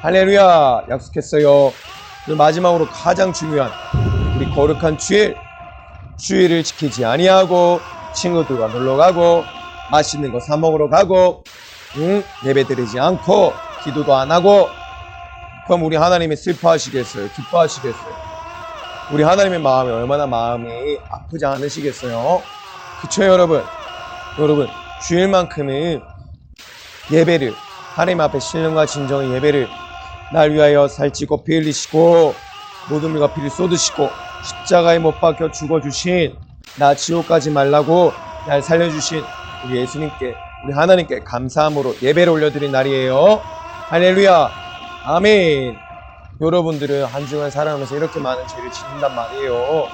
할렐루야. 약속했어요. 마지막으로 가장 중요한 우리 거룩한 주일을 지키지 아니하고 친구들과 놀러가고 맛있는 거 사 먹으러 가고 예배 드리지 않고 기도도 안 하고, 그럼 우리 하나님이 슬퍼하시겠어요? 기뻐하시겠어요? 우리 하나님의 마음이 얼마나 마음이 아프지 않으시겠어요? 그쵸 여러분? 여러분, 주일만큼은 예배를, 하나님 앞에 신령과 진정의 예배를 날 위하여 살찌고 피 흘리시고 모든 물과 피를 쏟으시고 십자가에 못 박혀 죽어주신, 나 지옥 가지 말라고 날 살려주신 우리 예수님께, 우리 하나님께 감사함으로 예배를 올려드린 날이에요. 할렐루야. 아멘. 여러분들은 한 주간 살아가면서 이렇게 많은 죄를 짓는단 말이에요.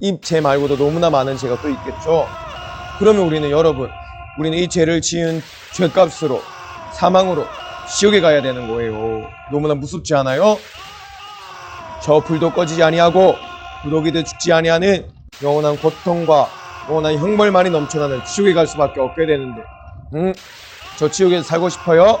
이 죄 말고도 너무나 많은 죄가 또 있겠죠. 그러면 우리는 이 죄를 지은 죄값으로 사망으로 지옥에 가야 되는 거예요. 너무나 무섭지 않아요? 저 불도 꺼지지 아니하고 구더기도 죽지 아니하는 영원한 고통과 영원한 형벌만이 넘쳐나는 지옥에 갈 수밖에 없게 되는데, 저 지옥에서 살고 싶어요?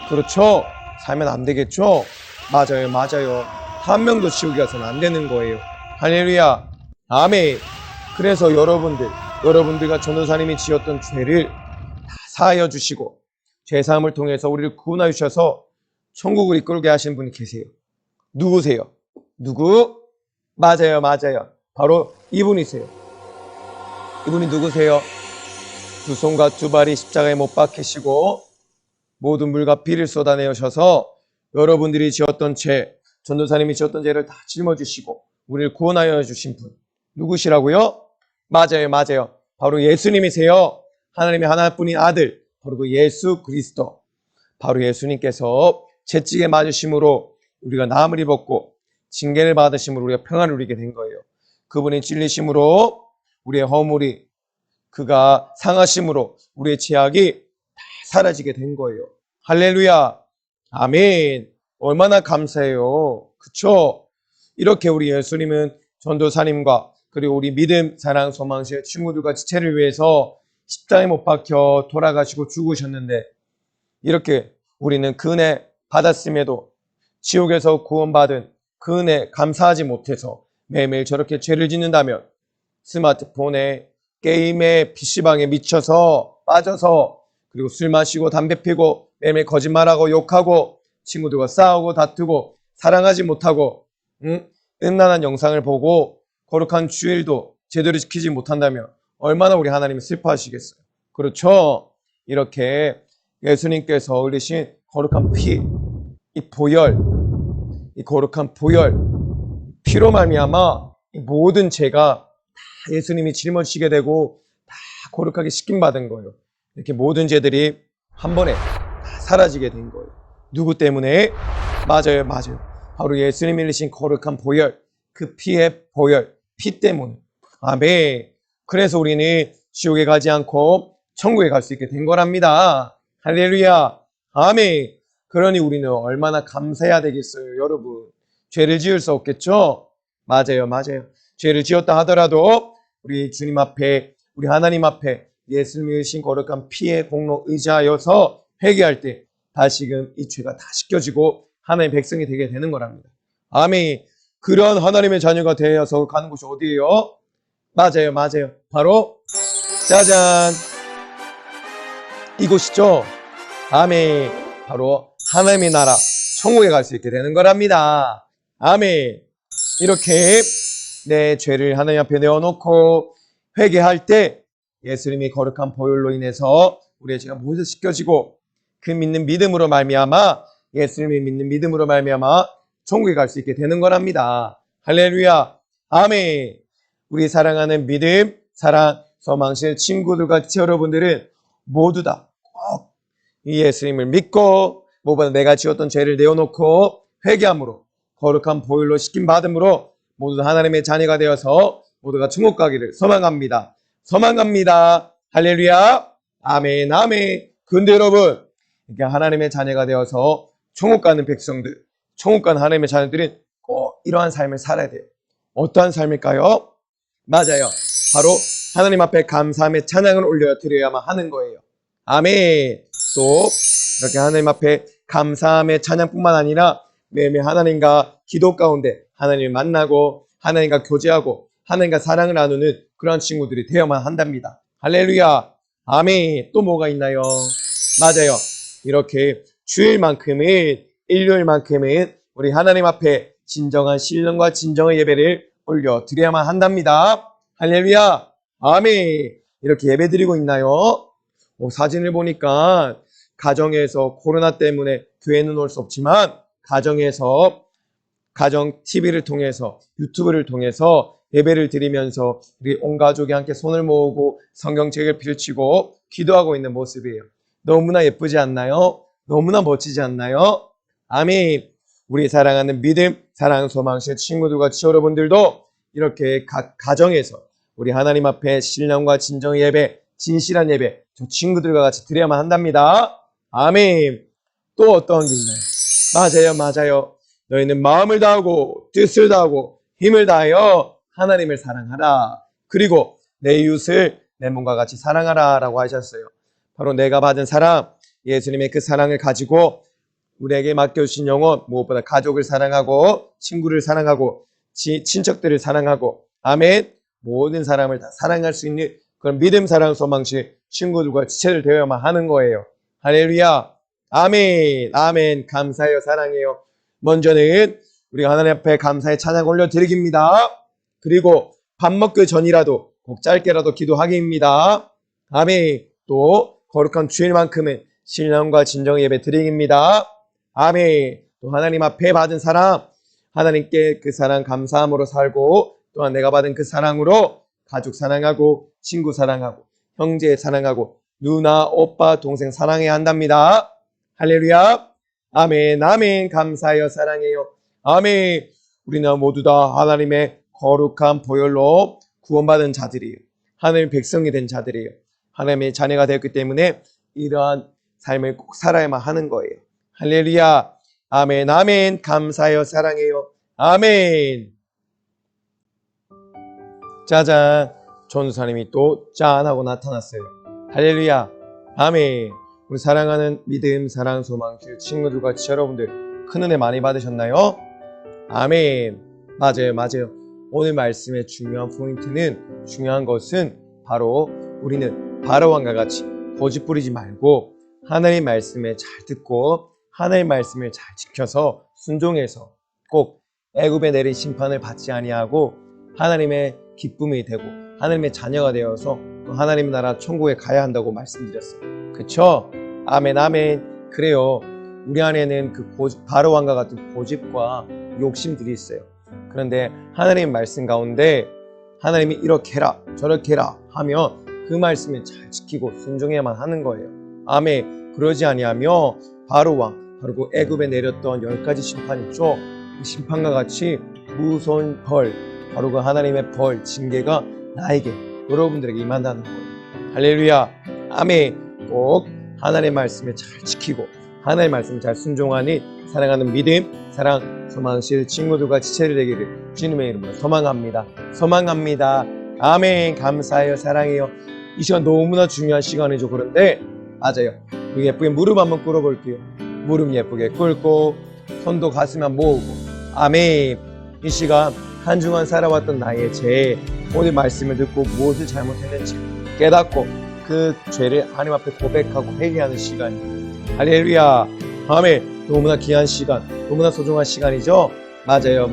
그렇죠? 살면 안 되겠죠? 맞아요. 한 명도 지옥에 가서는 안 되는 거예요. 할렐루야. 아멘. 그래서 여러분들과 전도사님이 지었던 죄를 다 사하여 주시고 죄사함을 통해서 우리를 구원하여 주셔서 천국을 이끌게 하신 분이 계세요. 누구세요? 누구? 맞아요. 바로 이분이세요. 이분이 누구세요? 두 손과 두 발이 십자가에 못 박히시고 모든 물과 피를 쏟아내셔서 여러분들이 지었던 죄, 전도사님이 지었던 죄를 다 짊어지시고 우리를 구원하여 주신 분 누구시라고요? 맞아요. 바로 예수님이세요. 하나님의 하나뿐인 아들, 바로 그 예수 그리스도, 바로 예수님께서 채찍에 맞으심으로 우리가 나음을 입었고 징계를 받으심으로 우리가 평안을 누리게 된 거예요. 그분이 찔리심으로 우리의 허물이, 그가 상하심으로 우리의 죄악이 다 사라지게 된 거예요. 할렐루야. 아멘. 얼마나 감사해요. 그쵸? 이렇게 우리 예수님은 전도사님과 그리고 우리 믿음, 사랑, 소망실 친구들과 지체를 위해서 십자가에 못 박혀 돌아가시고 죽으셨는데, 이렇게 우리는 그 은혜 받았음에도 지옥에서 구원받은 그 은혜 감사하지 못해서 매일매일 저렇게 죄를 짓는다면, 스마트폰에, 게임에, PC방에 미쳐서 빠져서, 그리고 술 마시고 담배 피고 매일매일 거짓말하고 욕하고 친구들과 싸우고 다투고 사랑하지 못하고 음란한 영상을 보고 거룩한 주일도 제대로 지키지 못한다면 얼마나 우리 하나님이 슬퍼하시겠어요. 그렇죠? 이렇게 예수님께서 흘리신 거룩한 피, 이 거룩한 보혈, 피로 말미암아 이 모든 죄가 다 예수님이 짊어지시게 되고 다 거룩하게 씻김받은 거예요. 이렇게 모든 죄들이 한 번에 다 사라지게 된 거예요. 누구 때문에? 맞아요, 맞아요. 바로 예수님이 흘리신 거룩한 보혈, 그 피의 보혈, 피 때문에. 아멘. 그래서 우리는 지옥에 가지 않고 천국에 갈 수 있게 된 거랍니다. 할렐루야. 아멘. 그러니 우리는 얼마나 감사해야 되겠어요, 여러분. 죄를 지을 수 없겠죠? 맞아요, 맞아요. 죄를 지었다 하더라도 우리 주님 앞에, 우리 하나님 앞에 예수님이 주신 거룩한 피의 공로 의지하여서 회개할 때 다시금 이 죄가 다 씻겨지고 하나님의 백성이 되게 되는 거랍니다. 아멘. 그런 하나님의 자녀가 되어서 가는 곳이 어디예요? 맞아요, 맞아요. 바로 짜잔, 이곳이죠. 아멘. 바로 하나님의 나라 천국에 갈 수 있게 되는 거랍니다. 아멘. 이렇게 내 죄를 하나님 앞에 내어놓고 회개할 때 예수님이 거룩한 보혈로 인해서 우리의 죄가 모두 씻겨지고 그 믿는 믿음으로 말미암아, 예수님이 믿는 믿음으로 말미암아 천국에 갈 수 있게 되는 거랍니다. 할렐루야. 아멘. 우리 사랑하는 믿음, 사랑, 소망실 친구들과 여러분들은 모두 다 꼭 이 예수님을 믿고 무엇보다 내가 지었던 죄를 내어놓고 회개함으로 거룩한 보혈로 씻김 받음으로 모두 하나님의 자녀가 되어서 모두가 천국 가기를 소망합니다. 소망합니다. 할렐루야. 아멘, 아멘. 근데 여러분, 이렇게 하나님의 자녀가 되어서 천국 가는 백성들, 천국 가는 하나님의 자녀들은 꼭 이러한 삶을 살아야 돼요. 어떠한 삶일까요? 맞아요. 바로 하나님 앞에 감사함의 찬양을 올려 드려야만 하는 거예요. 아멘. 또 이렇게 하나님 앞에 감사함의 찬양뿐만 아니라 매일매일 하나님과 기도 가운데 하나님을 만나고 하나님과 교제하고 하나님과 사랑을 나누는 그런 친구들이 되어야만 한답니다. 할렐루야. 아멘. 또 뭐가 있나요? 맞아요. 이렇게 주일만큼은, 일요일만큼은 우리 하나님 앞에 진정한 신령과 진정의 예배를 올려 드려야만 한답니다. 할렐루야. 아멘. 이렇게 예배 드리고 있나요? 사진을 보니까 가정에서 코로나 때문에 교회는 올 수 없지만 가정에서 가정 TV를 통해서 유튜브를 통해서 예배를 드리면서 우리 온 가족이 함께 손을 모으고 성경책을 펼치고 기도하고 있는 모습이에요. 너무나 예쁘지 않나요? 너무나 멋지지 않나요? 아멘. 우리 사랑하는 믿음, 사랑, 소망실 친구들과 여러분들도 이렇게 각 가정에서 우리 하나님 앞에 신령과 진정의 예배, 진실한 예배 저 친구들과 같이 드려야만 한답니다. 아멘. 또 어떤 게 있나요? 맞아요, 맞아요. 너희는 마음을 다하고 뜻을 다하고 힘을 다하여 하나님을 사랑하라. 그리고 내 이웃을 내 몸과 같이 사랑하라 라고 하셨어요. 바로 내가 받은 사랑, 예수님의 그 사랑을 가지고 우리에게 맡겨주신 영혼, 무엇보다 가족을 사랑하고 친구를 사랑하고 친척들을 사랑하고 아멘. 모든 사람을 다 사랑할 수 있는 그런 믿음, 사랑, 소망시 친구들과 지체를 되어야만 하는 거예요. 할렐루야. 아멘. 아멘. 감사해요. 사랑해요. 먼저는 우리가 하나님 앞에 감사의 찬양 올려드리기입니다. 그리고 밥 먹기 전이라도 꼭 짧게라도 기도하기입니다. 아멘. 또 거룩한 주일만큼은 신령과 진정의 예배 드리기입니다. 아멘. 또 하나님 앞에 받은 사랑, 하나님께 그 사랑 감사함으로 살고 또한 내가 받은 그 사랑으로 가족 사랑하고 친구 사랑하고 형제 사랑하고 누나, 오빠, 동생 사랑해야 한답니다. 할렐루야. 아멘. 아멘. 감사해요. 사랑해요. 아멘. 우리는 모두 다 하나님의 거룩한 보혈로 구원받은 자들이에요. 하나님의 백성이 된 자들이에요. 하나님의 자녀가 되었기 때문에 이러한 삶을 꼭 살아야만 하는 거예요. 할렐루야. 아멘. 아멘. 감사해요. 사랑해요. 아멘. 짜잔. 전도사님이 또 짠 하고 나타났어요. 할렐루야. 아멘. 우리 사랑하는 믿음, 사랑, 소망, 친구들과 여러분들 큰 은혜 많이 받으셨나요? 아멘. 맞아요, 맞아요. 오늘 말씀의 중요한 포인트는, 중요한 것은 바로 우리는 바로왕과 같이 고집 부리지 말고 하나님의 말씀에 잘 듣고 하나님의 말씀을 잘 지켜서 순종해서 꼭 애굽에 내린 심판을 받지 아니하고 하나님의 기쁨이 되고 하나님의 자녀가 되어서 하나님 나라 천국에 가야 한다고 말씀드렸어요. 그쵸? 아멘. 아멘. 그래요. 우리 안에는 그 바로왕과 같은 고집과 욕심들이 있어요. 그런데 하나님의 말씀 가운데 하나님이 이렇게 해라 저렇게 해라 하면 그 말씀을 잘 지키고 순종해야만 하는 거예요. 아멘. 그러지 아니하며 바로 왕, 바로 그 애굽에 내렸던 10가지 심판 있죠. 그 심판과 같이 무서운 벌, 바로 그 하나님의 벌, 징계가 나에게, 여러분들에게 임한다는 거예요. 할렐루야. 아멘. 꼭 하나님의 말씀을 잘 지키고 하나님의 말씀을 잘 순종하니 사랑하는 믿음, 사랑, 소망실 친구들과 지체들 되기를 주님의 이름으로 소망합니다. 소망합니다. 아멘. 감사해요. 사랑해요. 이 시간 너무나 중요한 시간이죠. 그런데 맞아요. 예쁘게 무릎 한번 꿇어볼게요. 무릎 예쁘게 꿇고 손도 가슴에 모으고 아멘. 이 시간 한 주간 살아왔던 나의 죄, 오늘 말씀을 듣고 무엇을 잘못했는지 깨닫고 그 죄를 하나님 앞에 고백하고 회개하는 시간이에요. 할렐루야. 아멘. 너무나 귀한 시간, 너무나 소중한 시간이죠. 맞아요.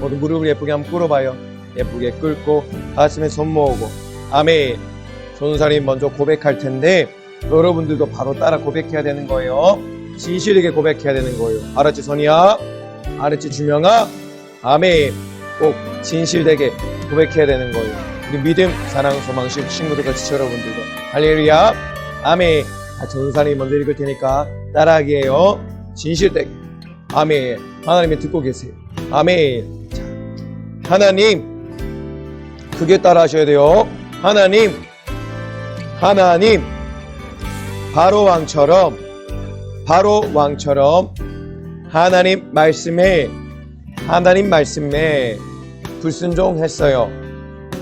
모두 무릎을 예쁘게 한번 꿇어봐요. 예쁘게 꿇고 가슴에 손 모으고 아멘. 전도사님 먼저 고백할 텐데 여러분들도 바로 따라 고백해야 되는 거예요. 진실하게 고백해야 되는 거예요. 알았지 선이야? 알았지 준영아? 아멘. 꼭 진실되게 고백해야 되는 거예요. 우리 믿음, 사랑, 소망실 친구들과 지체 여러분들도 할렐루야. 아멘. 전도사님 먼저 읽을 테니까 따라하기 해요. 진실되게. 아멘. 하나님이 듣고 계세요. 아멘. 자, 하나님 크게 따라 하셔야 돼요. 하나님 바로 왕처럼 하나님 말씀에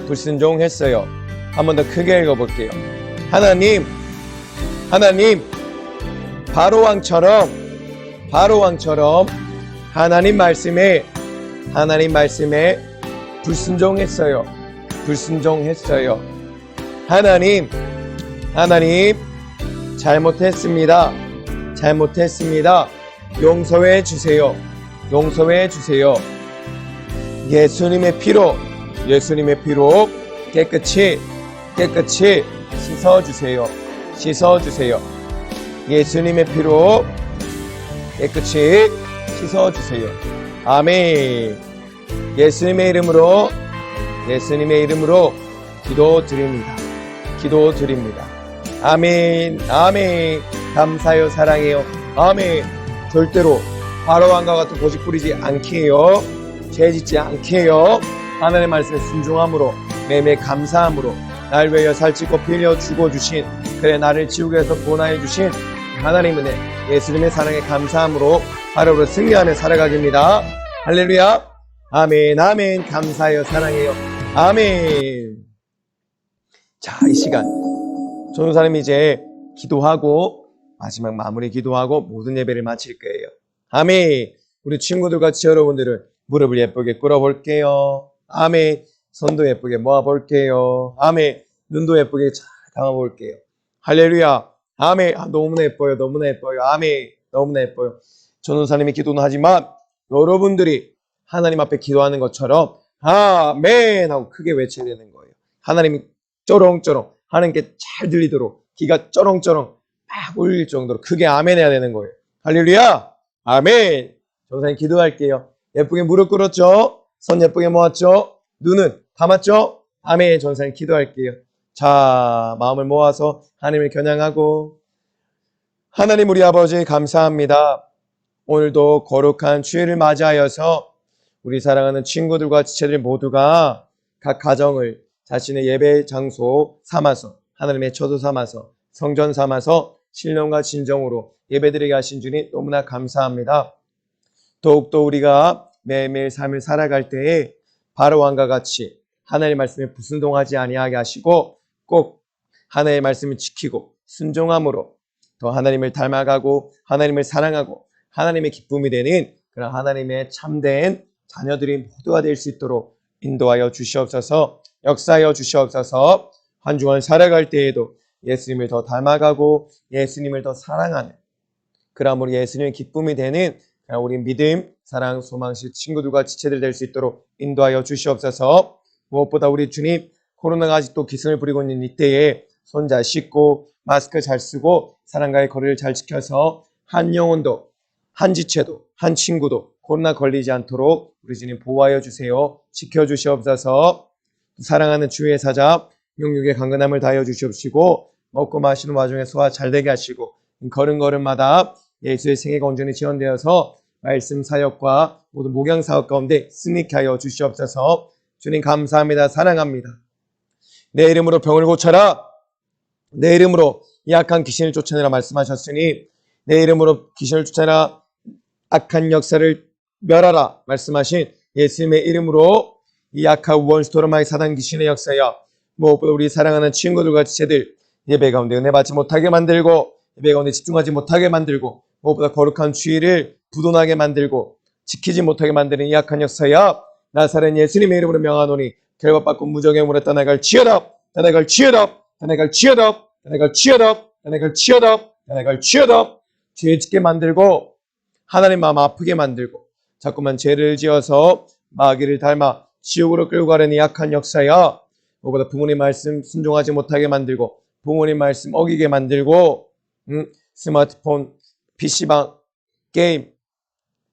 불순종했어요. 한 번 더 크게 읽어볼게요. 하나님 바로 왕처럼 하나님 말씀에 불순종했어요. 하나님 잘못했습니다. 용서해 주세요. 예수님의 피로 깨끗이 씻어주세요. 예수님의 피로 깨끗이 씻어주세요. 아멘. 예수님의 이름으로 기도드립니다. 아멘. 감사해요. 사랑해요. 아멘. 절대로 바로 왕과 같은 고집 부리지 않게 해요. 죄 짓지 않게 해요. 하나님의 말씀에 순종함으로 매매 감사함으로 날 위하여 살찌고 빌려 죽어주신 그래 나를 지옥에서 구원하여 주신 하나님 은혜 예수님의 사랑에 감사함으로 하루를 승리하며 살아가기입니다. 할렐루야. 아멘. 감사해요. 사랑해요. 아멘. 자, 이 시간 전도사님이 이제 기도하고 마지막 마무리 기도하고 모든 예배를 마칠 거예요. 아멘. 우리 친구들과 지체 여러분들은 무릎을 예쁘게 꿇어볼게요. 아멘. 손도 예쁘게 모아볼게요. 아멘. 눈도 예쁘게 잘 감아볼게요. 할렐루야. 아멘. 너무나 예뻐요. 아멘. 너무나 예뻐요. 전도사님이 기도는 하지만 여러분들이 하나님 앞에 기도하는 것처럼 아멘 하고 크게 외쳐야 되는 거예요. 하나님이 쩌렁쩌렁 하나님께 잘 들리도록 귀가 쩌렁쩌렁 막 울릴 정도로 크게 아멘 해야 되는 거예요. 할렐루야. 아멘. 전도사님 기도할게요. 예쁘게 무릎 꿇었죠? 손 예쁘게 모았죠? 눈은 감았죠? 아멘. 전도사님 기도할게요. 자, 마음을 모아서 하나님을 겨냥하고 하나님 우리 아버지 감사합니다. 오늘도 거룩한 주일을 맞이하여서 우리 사랑하는 친구들과 지체들 모두가 각 가정을 자신의 예배 장소 삼아서 하나님의 처소 삼아서 성전 삼아서 신령과 진정으로 예배드리게 하신 주님 너무나 감사합니다. 더욱더 우리가 매일매일 삶을 살아갈 때에 바로 왕과 같이 하나님의 말씀에 불순종하지 아니하게 하시고 꼭 하나님의 말씀을 지키고 순종함으로 더 하나님을 닮아가고 하나님을 사랑하고 하나님의 기쁨이 되는 그런 하나님의 참된 자녀들이 모두가 될 수 있도록 인도하여 주시옵소서. 역사하여 주시옵소서. 한 주간 살아갈 때에도 예수님을 더 닮아가고 예수님을 더 사랑하는 그러므로 예수님의 기쁨이 되는 우리 믿음, 사랑, 소망실 친구들과 지체들 될 수 있도록 인도하여 주시옵소서. 무엇보다 우리 주님 코로나가 아직도 기승을 부리고 있는 이때에 손 잘 씻고 마스크 잘 쓰고 사람과의 거리를 잘 지켜서 한 영혼도 한 지체도 한 친구도 코로나 걸리지 않도록 우리 주님 보호하여 주세요. 지켜주시옵소서. 사랑하는 주의 사자 육육의 강건함을 다하여 주시옵시고 먹고 마시는 와중에 소화 잘 되게 하시고 걸음걸음마다 예수의 생애가 온전히 지원되어서 말씀 사역과 모든 목양 사역 가운데 승리케 하여 주시옵소서. 주님 감사합니다. 사랑합니다. 내 이름으로 병을 고쳐라. 내 이름으로 약한 귀신을 쫓아내라 말씀하셨으니 내 이름으로 귀신을 쫓아내라 악한 역사를 멸하라 말씀하신 예수님의 이름으로 이 악한 원수토로마의 사단 귀신의 역사야 무엇보다 우리 사랑하는 친구들과 지체들 예배 가운데 은혜 받지 못하게 만들고 예배 가운데 집중하지 못하게 만들고 무엇보다 거룩한 주의를 부도나게 만들고 지키지 못하게 만드는 이 악한 역사야 나사렛 예수님의 이름으로 명하노니 결박받고 무적행으로 떠나갈 치여라 떠나갈 치여라 떠나갈 치여라 떠나갈 치여라 떠나갈 치여라 떠나갈 치여라 죄 짓게 만들고 하나님 마음 아프게 만들고 자꾸만 죄를 지어서 마귀를 닮아 지옥으로 끌고 가려는 약한 역사야 무엇보다 부모님 말씀 순종하지 못하게 만들고 부모님 말씀 어기게 만들고 스마트폰, PC방, 게임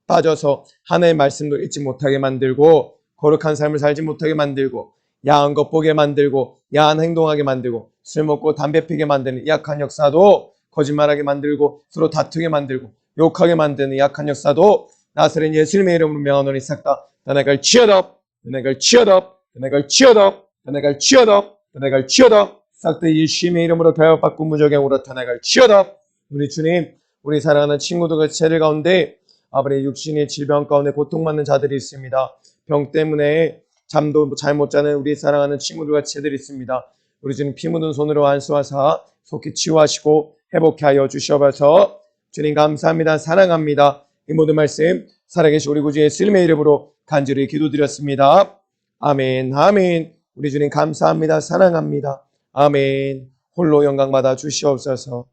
빠져서 하나님의 말씀도 읽지 못하게 만들고 거룩한 삶을 살지 못하게 만들고 야한 것 보게 만들고 야한 행동하게 만들고 술 먹고 담배 피게 만드는 약한 역사도 거짓말하게 만들고 서로 다투게 만들고 욕하게 만드는 약한 역사도 나사렛 예수님의 이름으로 명하노니 싹 다 떠나갈 치여라 떠나갈 치여라 떠나갈 치여라 떠나갈 치여라 떠나갈 치여라 싹 다 예수님의 이름으로 결박받고 무적행으로 떠나갈 치여라. 우리 주님 우리 사랑하는 친구들과 지체들 가운데 아버지 육신의 질병 가운데 고통받는 자들이 있습니다. 병 때문에 잠도 잘 못 자는 우리 사랑하는 친구들과 지체들이 있습니다. 우리 주님 피 묻은 손으로 안수하사 속히 치유하시고 회복케 하여 주시옵소서. 주님 감사합니다. 사랑합니다. 이 모든 말씀 살아계신 우리 구주 예수님의 이름으로 간절히 기도드렸습니다. 아멘 아멘. 우리 주님 감사합니다. 사랑합니다. 아멘. 홀로 영광받아 주시옵소서.